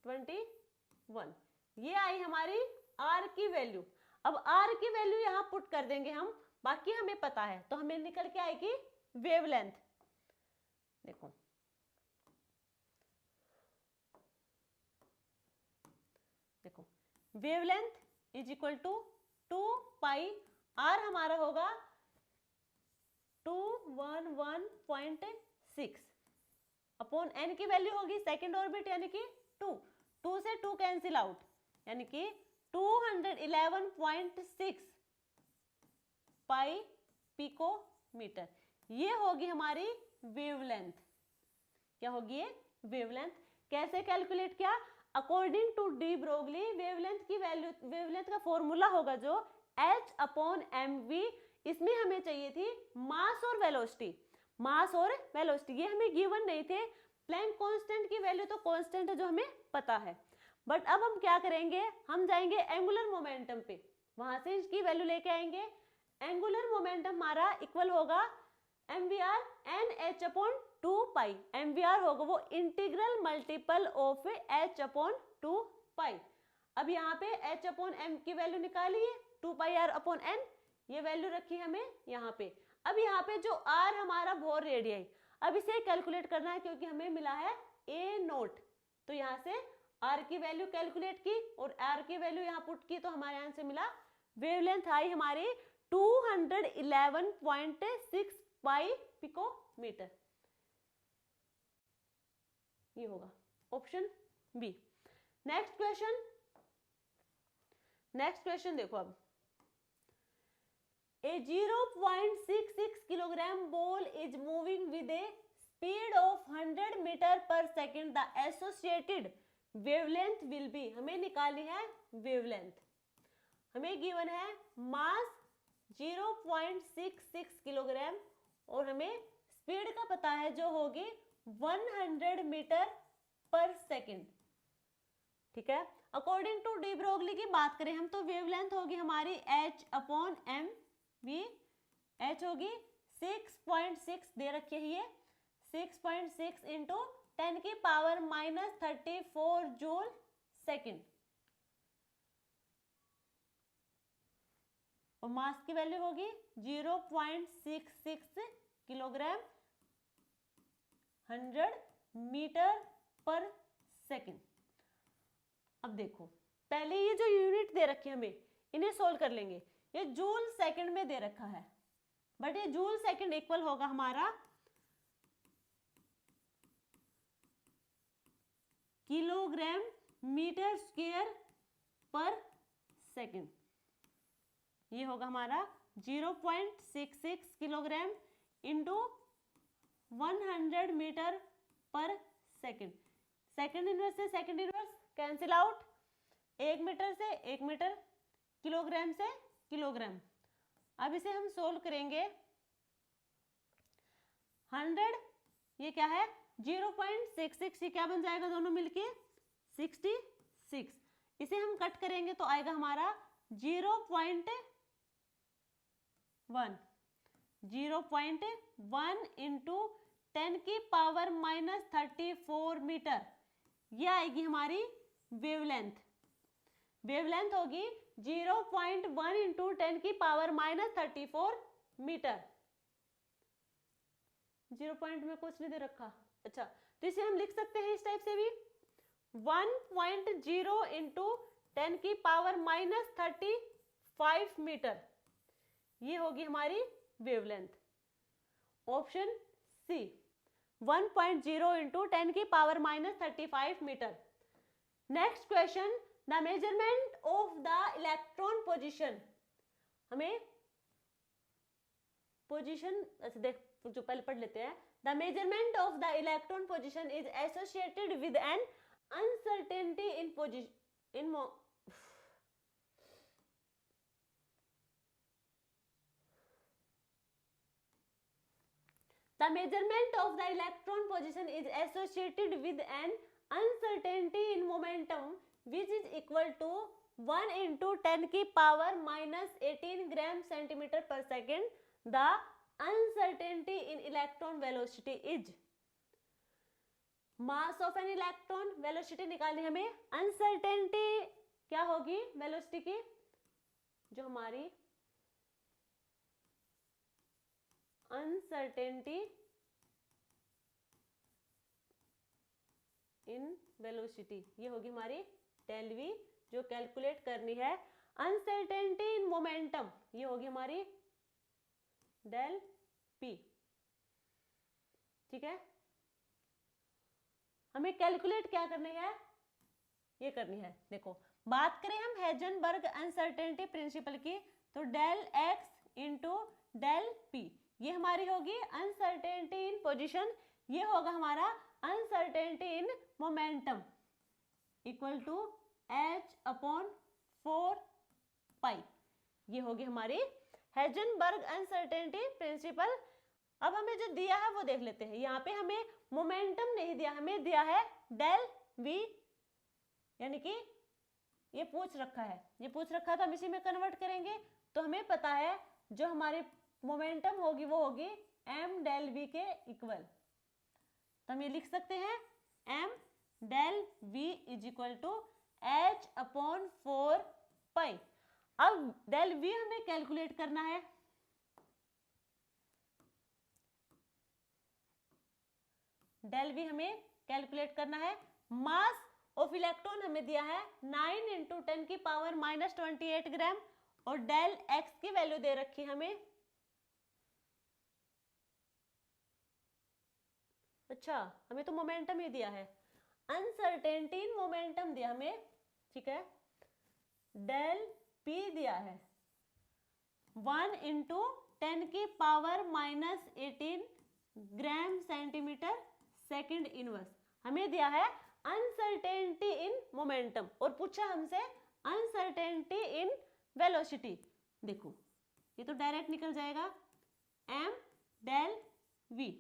21, ये आई हमारी r की वैल्यू। अब r की वैल्यू यहां पुट कर देंगे हम, बाकी हमें पता है तो हमें निकल के आएगी वेवलेंथ। देखो देखो wavelength is equal to 2 pi, r हमारा होगा 211.6 अपॉन n की वैल्यू होगी सेकेंड ऑर्बिट यानी कि 2, 2 से 2 कैंसिल आउट यानी कि 211.6 पाई पिकोमीटर। ये होगी हमारी वेवलेंथ। क्या होगी ये? वेवलेंथ। कैसे कैलकुलेट किया? According to de Broglie wavelength की वैल्यू, वेवलेंथ का फॉर्मूला होगा जो h/mv। इसमें हमें चाहिए थी मास और वेलोसिटी, मास और वेलोसिटी ये हमें गिवन नहीं थे। प्लैंक कांस्टेंट की वैल्यू तो कांस्टेंट है जो हमें पता है, बट अब हम क्या करेंगे, हम जाएंगे एंगुलर मोमेंटम पे, वहां से इसकी वैल्यू लेके आएंगे। एंगुलर मोमेंटम हमारा इक्वल होगा mvr nh/2 पाई। mvr होगा वो इंटीग्रल मल्टीपल ऑफ h/2 पाई। अब यहाँ पे h/m की वैल्यू निकालिए 2 पाई r अपॉन n, ये वैल्यू रखी हमें यहाँ पे। अब यहाँ पे जो r हमारा बोर रेडियस, अब इसे कैलकुलेट करना है क्योंकि हमें मिला है a0, तो यहाँ से r की वैल्यू कैलकुलेट की और r की वैल्यू यहाँ पुट की तो हमारे यहाँ से मिला वेवलेंथ आई हमारी 211.6 पाई पिकोमीटर। ये होगा ऑप्शन बी। नेक्स्ट क्वेश्चन देखो अब, A 0.66 kilogram ball is moving with a speed of 100 meter per second. The associated wavelength will be, हमें निकालनी है वेवलेंथ। हमें गिवन है मास 0.66 किलोग्राम और हमें स्पीड का पता है जो होगी 100 मीटर पर सेकेंड। ठीक है, अकॉर्डिंग टू डी ब्रोगली की बात करें हम तो वेवलेंथ होगी हमारी h/m v, h होगी 6.6 दे रखी है ये 6.6 इंटू 10 की पावर -34 जूल सेकेंड, और मास की वैल्यू होगी 0.66 किलोग्राम 100 मीटर पर सेकेंड। अब देखो पहले ये जो यूनिट दे रखी है हमें इन्हें सोल्व कर लेंगे। ये जूल सेकंड में दे रखा है, बट ये जूल सेकंड इक्वल होगा हमारा kilogram metre square per second. ये होगा हमारा 0.66 kilogram into 100 metre per second. Second inverse से second inverse cancel out, 1 metre से 1 मीटर, किलोग्राम से किलोग्राम। अब इसे हम सोल्व करेंगे 100, ये क्या है 0.66, ये क्या बन जाएगा दोनों मिलके 66। इसे हम कट करेंगे तो आएगा हमारा 0.1 इंटू 10 की पावर -34 मीटर। ये आएगी हमारी वेवलेंथ। वेवलेंथ होगी 0.1 इंटू 10 की पावर -34 मीटर। 0 पॉइंट में कुछ नहीं दे रखा, अच्छा तो इसे हम लिख सकते हैं इस टाइप से भी 1.0 इंटू 10 की पावर -35 मीटर। ये होगी हमारी वेवलेंथ। ऑप्शन सी 1.0 इंटू 10 की power -35 metre. Next question, the measurement of the electron position. हमें पोजीशन अच्छा देख जो पहले पढ़ लेते हैं। The measurement of the electron position is associated with an uncertainty in position The measurement of the electron position is associated with an uncertainty in momentum which is equal to 1 into 10 की power -18 gram centimeter per second. The uncertainty in electron velocity is mass of an electron, velocity निकालनी हमें। uncertainty क्या होगी velocity की, जो हमारी uncertainty in velocity, ये होगी हमारी डेल वी जो कैलकुलेट करनी है। अनसर्टेनिटी इन मोमेंटम ये होगी हमारी डेल पी। ठीक है, हमें कैलकुलेट क्या करनी है, ये करनी है। देखो बात करें हम हेजनबर्ग अनसर्टेनिटी प्रिंसिपल की, तो del X into del P, ये हमारी होगी अनसर्टेनिटी इन पोजिशन, ये होगा हमारा uncertainty in momentum, equal to H upon 4 pi, ये होगी हमारी हेजनबर्ग अनसर्टेनिटी प्रिंसिपल। अब हमें जो दिया है वो देख लेते हैं। यहाँ पे हमें मोमेंटम नहीं दिया, हमें दिया है डेल वी, यानी कि ये पूछ रखा है, ये पूछ रखा है तो हम इसी में कन्वर्ट करेंगे। तो हमें पता है जो हमारी मोमेंटम होगी वो होगी m डेल v के इक्वल, तो हम ये लिख सकते हैं m del v is equal to h upon 4 pi. अब डेल v हमें कैलकुलेट करना है, डेल v हमें कैलकुलेट करना है। मास ऑफ इलेक्ट्रॉन हमें दिया है 9 इंटू 10 की पावर माइनस 28 ग्राम, और डेल x की वैल्यू दे रखी हमें, अच्छा हमें तो मोमेंटम ही दिया है, अनसर्टेनिटी इन मोमेंटम दिया हमें, ठीक है। डेल p दिया है 1 इंटू 10 की power minus 18 gram centimetre second inverse, हमें दिया है अनसर्टेनिटी इन मोमेंटम, और पूछा हमसे अनसर्टेनिटी इन वेलोसिटी। देखो ये तो डायरेक्ट निकल जाएगा, m डेल v,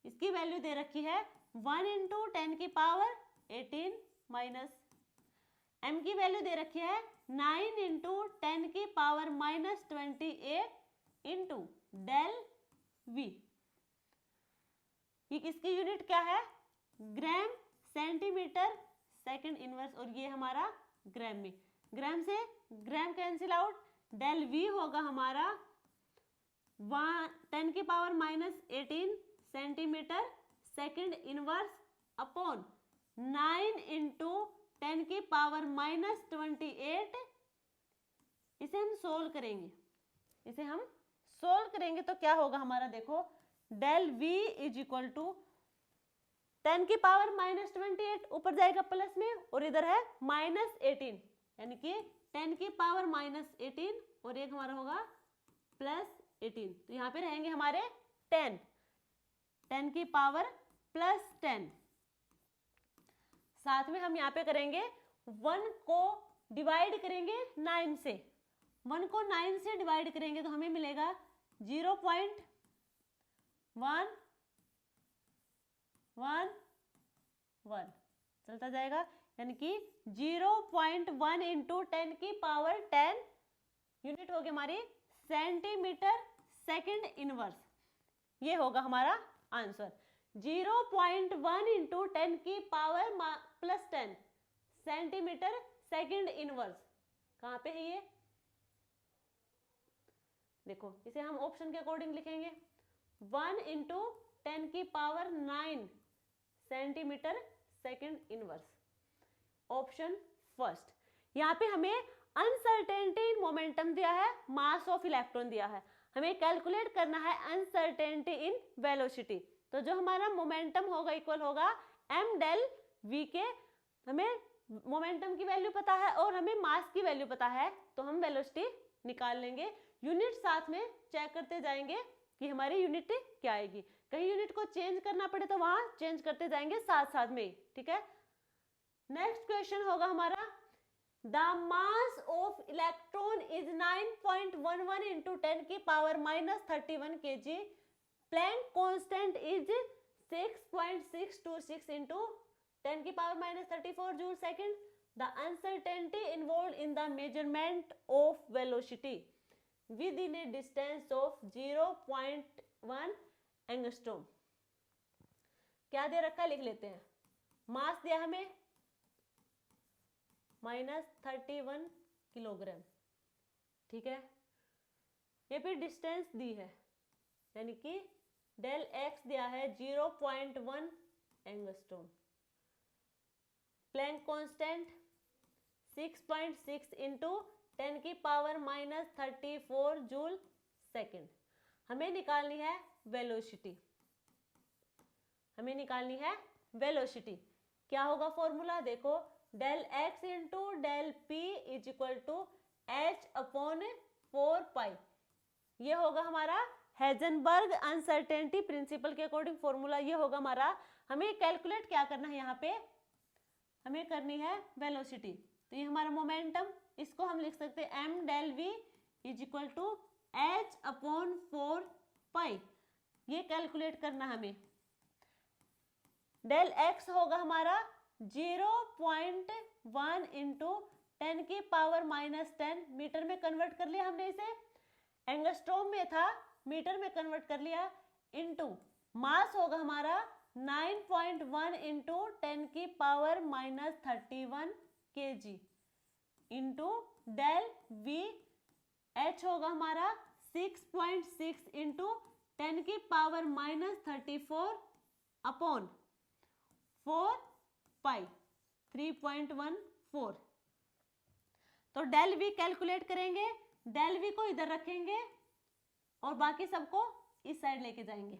इसकी वैल्यू दे रखी है 1 इंटू 10 की पावर 18 माइनस, m की वैल्यू दे रखी है 9 इंटू 10 की power minus 28 into del v, ये किसकी यूनिट क्या है, ग्राम सेंटीमीटर सेकंड इनवर्स, और ये हमारा ग्राम में, ग्राम से gram cancel out, del v होगा हमारा 10 की power minus 18 centimetre second inverse upon 9 into 10 की पावर माइनस 28। इसे हम सोल्व करेंगे, इसे हम सोल्व करेंगे तो क्या होगा हमारा, देखो del v is equal to 10 की पावर माइनस 28 ऊपर जाएगा प्लस में, और इधर है माइनस 18, यानी कि 10 की पावर माइनस 18 और एक हमारा होगा प्लस 18, तो यहाँ पे रहेंगे हमारे 10 की पावर प्लस 10। साथ में हम यहाँ पे करेंगे 1 को डिवाइड करेंगे 9 से, 1 को 9 से डिवाइड करेंगे तो हमें मिलेगा 0.1 1 1 चलता जाएगा, यानी कि 0.1 इंटू 10 की पावर 10, यूनिट होगी हमारी सेंटीमीटर सेकंड इनवर्स, ये होगा हमारा आंसर। 0.1 इंटू 10 की power plus 10 centimetre second inverse, कहाँ पे है ये, देखो इसे हम ऑप्शन के अकॉर्डिंग लिखेंगे, 1 इंटू 10 की power 9 centimetre second inverse, option first. यहाँ पे हमें अनसर्टेनिटी इन मोमेंटम दिया है, मास ऑफ इलेक्ट्रॉन दिया है, हमें कैलकुलेट करना है अनसर्टेनिटी इन वेलोसिटी। तो जो हमारा मोमेंटम होगा इक्वल होगा m डेल v के, हमें मोमेंटम की वैल्यू पता है और हमें मास की वैल्यू पता है, तो हम वेलोसिटी निकाल लेंगे। यूनिट साथ में चेक करते जाएंगे कि हमारी यूनिट क्या आएगी, कहीं यूनिट को चेंज करना पड़े तो वहां चेंज करते जाएंगे साथ साथ में, ठीक है। नेक्स्ट क्वेश्चन होगा हमारा, the mass of electron is 9.11 into 10 की power minus 31 kg, Planck constant is 6.626 into 10 की power minus 34 joule second, the uncertainty involve in the measurement of velocity with in a distance of 0.1 angstrom. क्या दे रखा है लिख लेते हैं, मास दिया हमें माइनस 31 किलोग्राम, ठीक है, ये फिर डिस्टेंस दी है, यानी कि डेल एक्स दिया है 0.1 एंगस्ट्रॉम, प्लैंक कांस्टेंट 6.6 इंटू 10 की पावर माइनस 34 जूल सेकेंड। हमें निकालनी है वेलोसिटी, हमें निकालनी है वेलोसिटी। क्या होगा फॉर्मूला, देखो del X into del P is equal to H upon 4 pi. ये होगा हमारा हेजनबर्ग अनसर्टेनिटी प्रिंसिपल के अकॉर्डिंग फॉर्मूला, ये होगा हमारा। हमें कैलकुलेट क्या करना है, यहाँ पे हमें करनी है वेलोसिटी। तो ये हमारा मोमेंटम, इसको हम लिख सकते हैं M del V is equal to H upon 4 pi. ये कैलकुलेट करना हमें। डेल एक्स होगा हमारा 0.1 इंटू 10⁻⁻10 मीटर में कन्वर्ट कर लिया हमने इसे, एंगस्ट्रोम में था मीटर में कन्वर्ट कर लिया, इंटू मास होगा हमारा 9.1 into 10⁻31 kg into del V H होगा हमारा 6.6 इंटू 10⁻34 अपॉन 4 पाई 3.14। तो डेल वी कैलकुलेट करेंगे, डेल वी को इधर रखेंगे और बाकी सबको इस साइड लेके जाएंगे।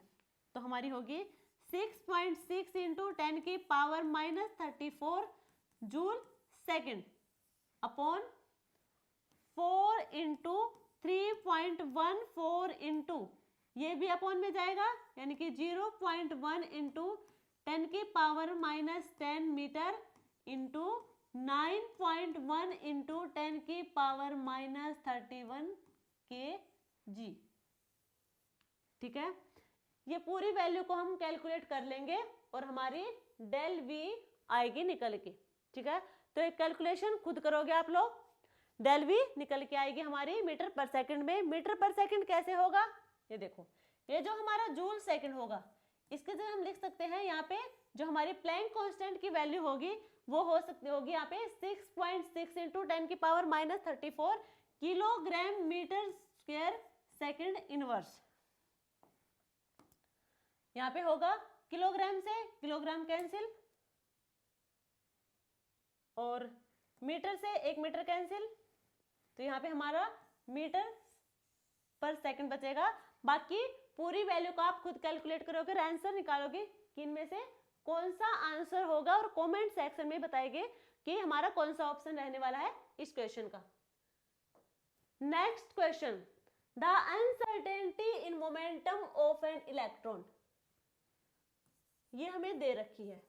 तो हमारी होगी 6.6 into 10⁻34 joule second upon 4 into 3.14 into, ये भी अपॉन में जाएगा, यानी कि 0.1 into 10⁻⁻10 metre into 9.1 into 10⁻31 kg। ठीक है, ये पूरी वैल्यू को हम कैलकुलेट कर लेंगे और हमारी डेल वी आएगी निकल के। ठीक है, तो एक कैलकुलेशन खुद करोगे आप लोग, डेल वी निकल के आएगी हमारी मीटर पर सेकंड में। मीटर पर सेकंड कैसे होगा, ये देखो, ये जो हमारा जूल सेकंड होगा, इसके जगह हम लिख सकते हैं यहाँ पे जो हमारी प्लैंक कांस्टेंट की वैल्यू होगी वो हो सकती होगी यहाँ पे 6.6 into 10⁻34 kilogram metre square second inverse. यहाँ पे होगा किलोग्राम से किलोग्राम कैंसिल और मीटर से 1 मीटर कैंसिल, तो यहाँ पे हमारा मीटर पर सेकंड बचेगा। बाकी पूरी वैल्यू को आप खुद कैलकुलेट करोगे और आंसर निकालोगे कि इनमें से कौन सा आंसर होगा और कमेंट सेक्शन में बताएंगे कि हमारा कौन सा ऑप्शन रहने वाला है इस क्वेश्चन का। Next question, the uncertainty in momentum of an electron. ये हमें दे रखी है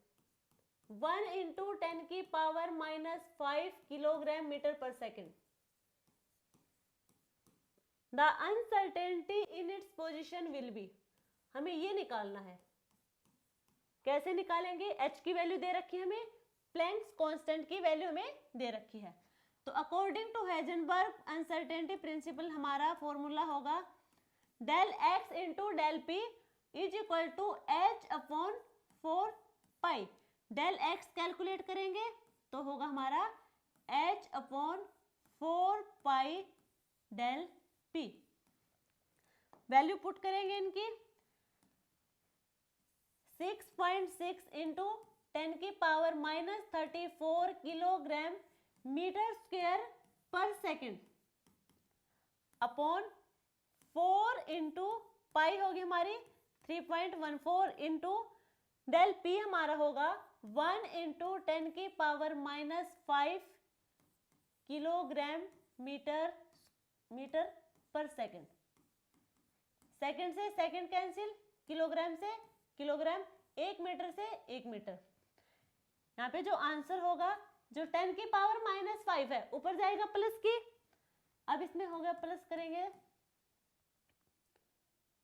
1 into 10⁻⁻5 kilogram metre per second. The uncertainty in its position will be, हमें ये निकालना है। कैसे निकालेंगे, एच की वैल्यू दे रखी है हमें, प्लैंक्स कांस्टेंट की वैल्यू हमें दे रखी है। तो according to Heisenberg uncertainty principle हमारा फॉर्मूला होगा del X into del P is equal to H upon 4 pi. Del X calculate करेंगे तो होगा हमारा H upon 4 pi del P. Value put करेंगे इनकी 6.6 into 10⁻34 kilogram metre square per second upon 4 into pi होगी हमारी 3.14 into del P हमारा होगा 1 into 10⁻⁻5 kilogram metre per second. Second से सेकेंड कैंसिल, किलोग्राम से किलोग्राम, 1 मीटर से 1 मीटर। यहाँ पे जो आंसर होगा, जो 10⁻⁻5 है ऊपर जाएगा प्लस की, अब इसमें होगा प्लस करेंगे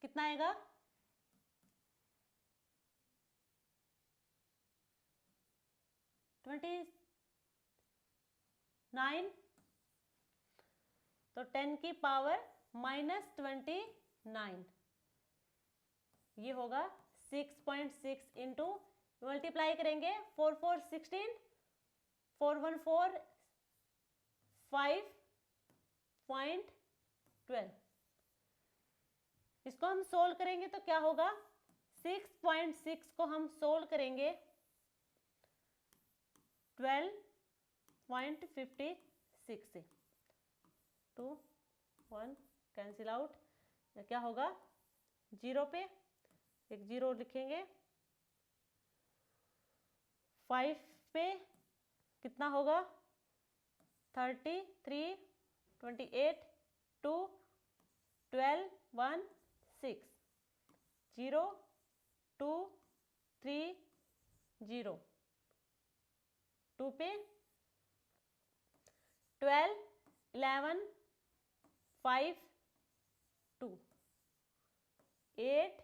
कितना आएगा 29, तो 10⁻⁻29 ये होगा 6.6 इंटू मल्टीप्लाई करेंगे 4 4 16 4 1 4 5.12। इसको हम सोल्व करेंगे तो क्या होगा, 6.6 को हम सोल्व करेंगे 12.56 से, 2 1 कैंसिल आउट, क्या होगा 0 पे एक 0 लिखेंगे 5 पे कितना होगा 33, 28, 2, 12, 1, 6, 0, 2, 3, 0, 2 पे 12, 11, 5, 2, 8,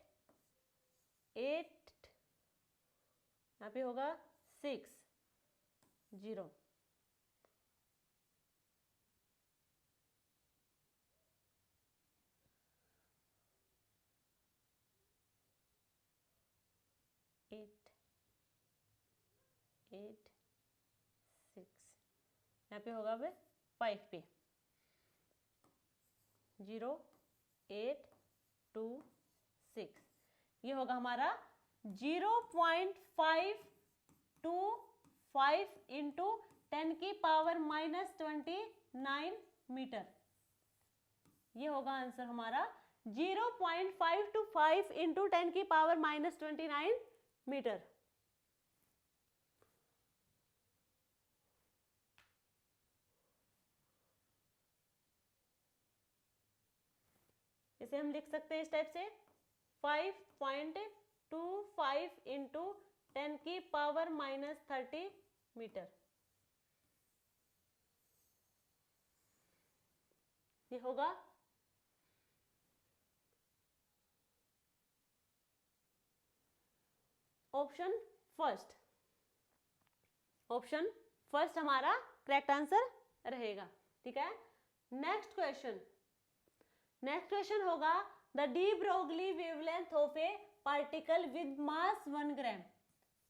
8, यहाँ पे होगा 6, 0, 8, 8, 6, यहाँ पे होगा अब 5 पे 0, 8, 2, 6, ये होगा हमारा 0.525 इंटू 10 की पावर -29 मीटर। ये होगा आंसर हमारा 0.525 इंटू 10 की पावर -29 मीटर। इसे हम लिख सकते हैं इस टाइप से 5.25 इंटू 10 की पावर -30 मीटर। ये होगा ऑप्शन फर्स्ट। ऑप्शन फर्स्ट हमारा करेक्ट आंसर रहेगा। ठीक है, नेक्स्ट क्वेश्चन। नेक्स्ट क्वेश्चन होगा the de Broglie wavelength of a particle with mass 1 ग्राम।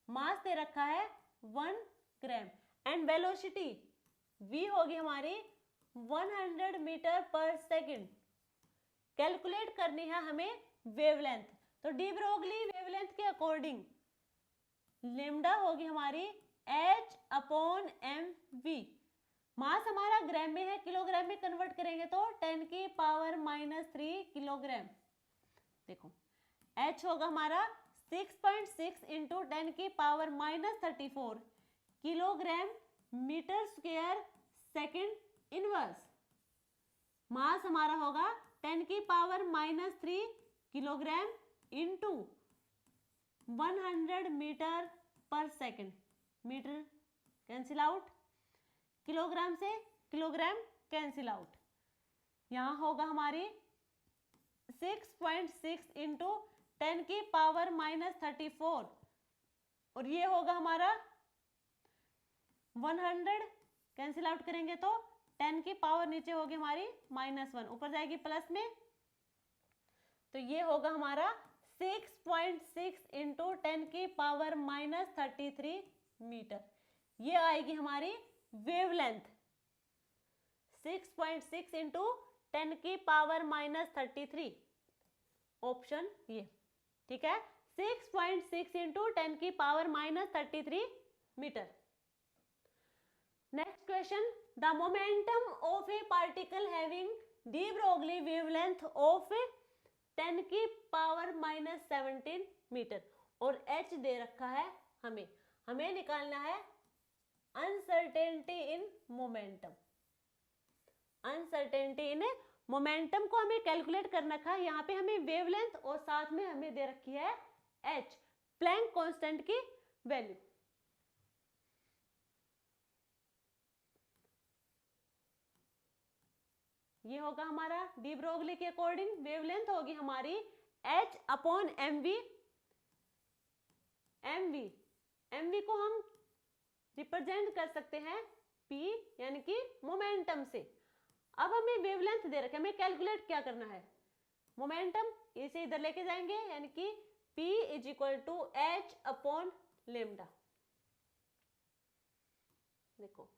मास दे रखा है 1 ग्राम एंड वेलोसिटी v होगी हमारी 100 मीटर पर सेकंड। कैलकुलेट करनी है हमें वेवलेंथ। तो डी ब्रोगली वेवलेंथ के अकॉर्डिंग लेमडा होगी हमारी h/mv। मास हमारा ग्राम में है, किलोग्राम में कन्वर्ट करेंगे तो 10 की पावर -3 किलोग्राम। देखो h होगा हमारा 6.6 इंटू 10 की power -34 kilogram metre square second inverse. Mass हमारा होगा 10 की power -3 kilogram into 100 metre per second. Metre cancel out, kilogram से किलोग्राम कैंसिल आउट। यहां होगा हमारी 6.6 इंटू 10 की पावर -34 और ये होगा हमारा 100 कैंसिल आउट करेंगे तो 10 की पावर नीचे होगी हमारी -1, ऊपर जाएगी प्लस में। तो ये होगा हमारा 6.6 इंटू 10 की पावर -33 मीटर। ये आएगी हमारी वेवलेंथ 6.6 इंटू 10 की पावर -33। ऑप्शन ये। ठीक है, 6.6 इंटू 10 की power -33 metre. Next question, the momentum of a particle having de Broglie wavelength of 10 की पावर -17 मीटर और h दे रखा है हमें। हमें निकालना है uncertainty in momentum. Uncertainty in momentum को हमें कैलकुलेट करना था। यहाँ पे हमें वेवलेंथ और साथ में हमें दे रखी है h, प्लैंक कांस्टेंट की वैल्यू। ये होगा हमारा डी ब्रोगली के अकॉर्डिंग वेवलेंथ होगी हमारी h/mv। mv को हम रिप्रेजेंट कर सकते हैं p यानी कि मोमेंटम से। अब हमें वेवलेंथ दे रखे, हमें कैलकुलेट क्या करना है मोमेंटम, इसे इधर लेके जाएंगे यानी कि p = h/λ। देखो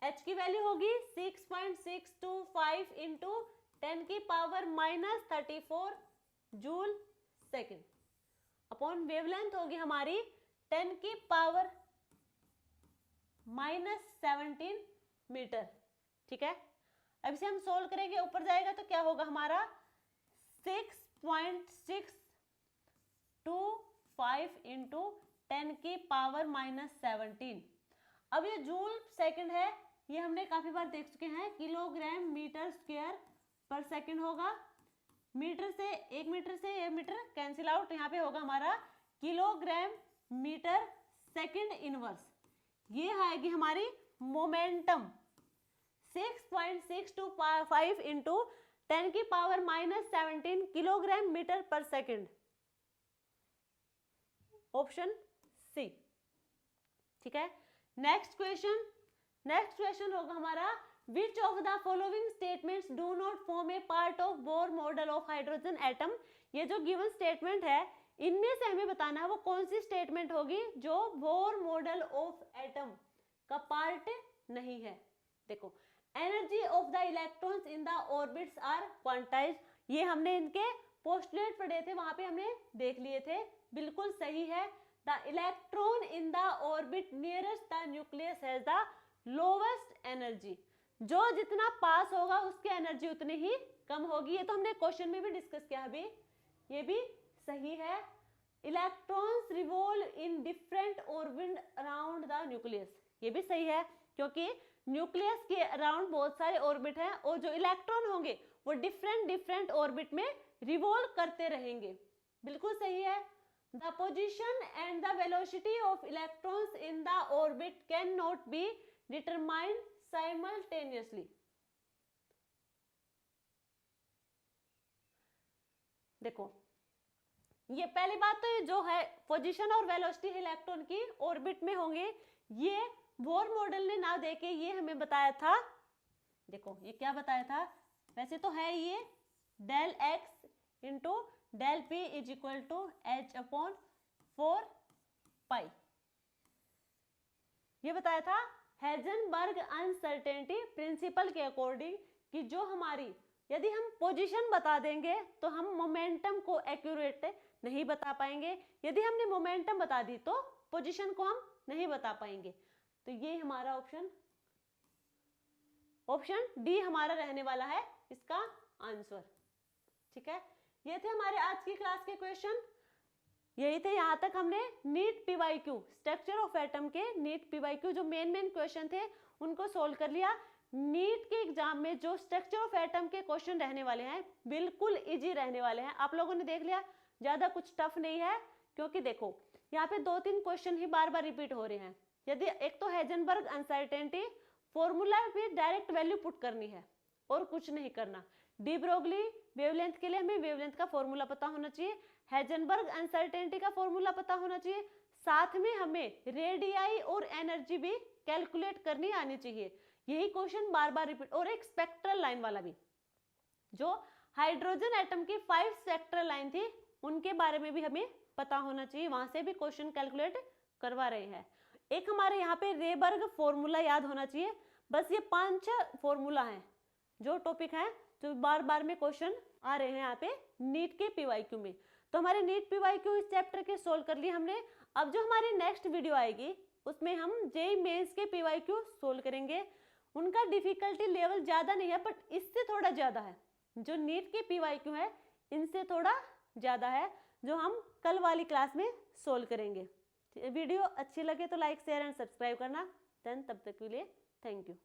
h की वैल्यू होगी 6.625 इंटू 10 की power -34 joule second upon wavelength होगी हमारी 10 की पावर -17 मीटर। ठीक है, अब इसे हम सोल्व करेंगे, ऊपर जाएगा तो क्या होगा हमारा 6.625 इंटू 10⁻⁻17। अब ये जूल सेकंड है, ये हमने काफी बार देख चुके हैं, kilogram metre square per second होगा। मीटर से एक मीटर कैंसिल आउट, यहाँ पे होगा हमारा किलोग्राम मीटर सेकंड इनवर्स। ये आएगी हमारी momentum 6.625 into 10⁻⁻17 kilogram metre per second, option C. ठीक है, नेक्स्ट क्वेश्चन होगा हमारा, विच of the following statements do not form A part of bore model of hydrogen atom. ये जो गिवन स्टेटमेंट है, इनमें से हमें बताना है वो कौन सी स्टेटमेंट होगी जो बोर मॉडल ऑफ एटम का पार्ट नहीं है। देखो, energy of the electrons in the orbits are quantized, ये हमने इनके पोस्टुलेट पढ़े थे, वहां पे हमने देख लिए थे, बिल्कुल सही है। The electron in the orbit nearest the nucleus has the lowest energy, जो जितना पास होगा उसकी एनर्जी उतनी ही कम होगी। ये तो हमने क्वेश्चन में भी डिस्कस किया अभी, ये भी सही है। Electrons revolve in different orbit around the nucleus, ये भी सही है, क्योंकि न्यूक्लियस के अराउंड बहुत सारे ऑर्बिट हैं और जो इलेक्ट्रॉन होंगे वो डिफरेंट ऑर्बिट में रिवॉल्व करते रहेंगे, बिल्कुल सही है। The position and the velocity of electrons in the orbit can not be determined simultaneously. देखो, ये पहली बात तो ये जो है पोजीशन और वेलोसिटी इलेक्ट्रॉन की ऑर्बिट में होंगे, ये बोर मॉडल ने ना देके ये हमें बताया था। देखो, ये क्या बताया था, वैसे तो है ये del X into del P is equal to h/4 pi, ये बताया था हेजनबर्ग अनसर्टेनिटी प्रिंसिपल के अकॉर्डिंग कि जो हमारी, यदि हम पोजीशन बता देंगे तो हम मोमेंटम को एक्यूरेट नहीं बता पाएंगे, यदि हमने मोमेंटम बता दी तो पोजीशन को हम नहीं बता पाएंगे। तो ये हमारा ऑप्शन डी हमारा रहने वाला है इसका आंसर। ठीक है, ये थे हमारे आज की क्लास के क्वेश्चन, यही थे। यहां तक हमने NEET PYQ structure of atom के नीट पीवाईक्यू जो मेन क्वेश्चन थे उनको सोल्व कर लिया। नीट के एग्जाम में जो स्ट्रक्चर ऑफ एटम के क्वेश्चन रहने वाले हैं बिल्कुल इजी रहने वाले हैं, आप लोगों ने देख लिया, ज्यादा कुछ टफ नहीं है, क्योंकि देखो यहाँ पे 2-3 क्वेश्चन ही बार बार रिपीट हो रहे हैं। यदि एक तो हेजनबर्ग अनसर्टेनिटी फॉर्मूला पे डायरेक्ट वैल्यू पुट करनी है और कुछ नहीं करना। डी ब्रोगली वेवलेंथ के लिए हमें वेवलेंथ का फॉर्मूला पता होना चाहिए, हेजनबर्ग अनसर्टेनिटी का फॉर्मूला पता होना चाहिए, साथ में हमें रेडियाई और एनर्जी भी कैलकुलेट करनी आनी चाहिए। यही क्वेश्चन बार बार रिपीट, और एक स्पेक्ट्रल लाइन वाला भी, जो हाइड्रोजन एटम की 5 स्पेक्ट्रल लाइन थी उनके बारे में भी हमें पता होना चाहिए, वहां से भी क्वेश्चन कैलकुलेट करवा रहे हैं। एक हमारे यहाँ पे रेबर्ग फॉर्मूला याद होना चाहिए। बस ये 5-6 फॉर्मूला हैं जो टॉपिक है जो बार बार में क्वेश्चन आ रहे हैं यहाँ पे नीट के पीवाईक्यू में। तो हमारे नीट पीवाईक्यू इस चैप्टर के सोल्व कर लिए हमने। अब जो हमारी नेक्स्ट वीडियो आएगी उसमें हम जेईई मेंस के पीवाईक्यू सोल्व करेंगे। उनका डिफिकल्टी लेवल ज्यादा नहीं है, बट इससे थोड़ा ज्यादा है। जो नीट के पीवाईक्यू है इनसे थोड़ा ज्यादा है, जो हम कल वाली क्लास में सोल्व करेंगे। वीडियो अच्छी लगे तो लाइक शेयर एंड सब्सक्राइब करना। तब तक के लिए थैंक यू।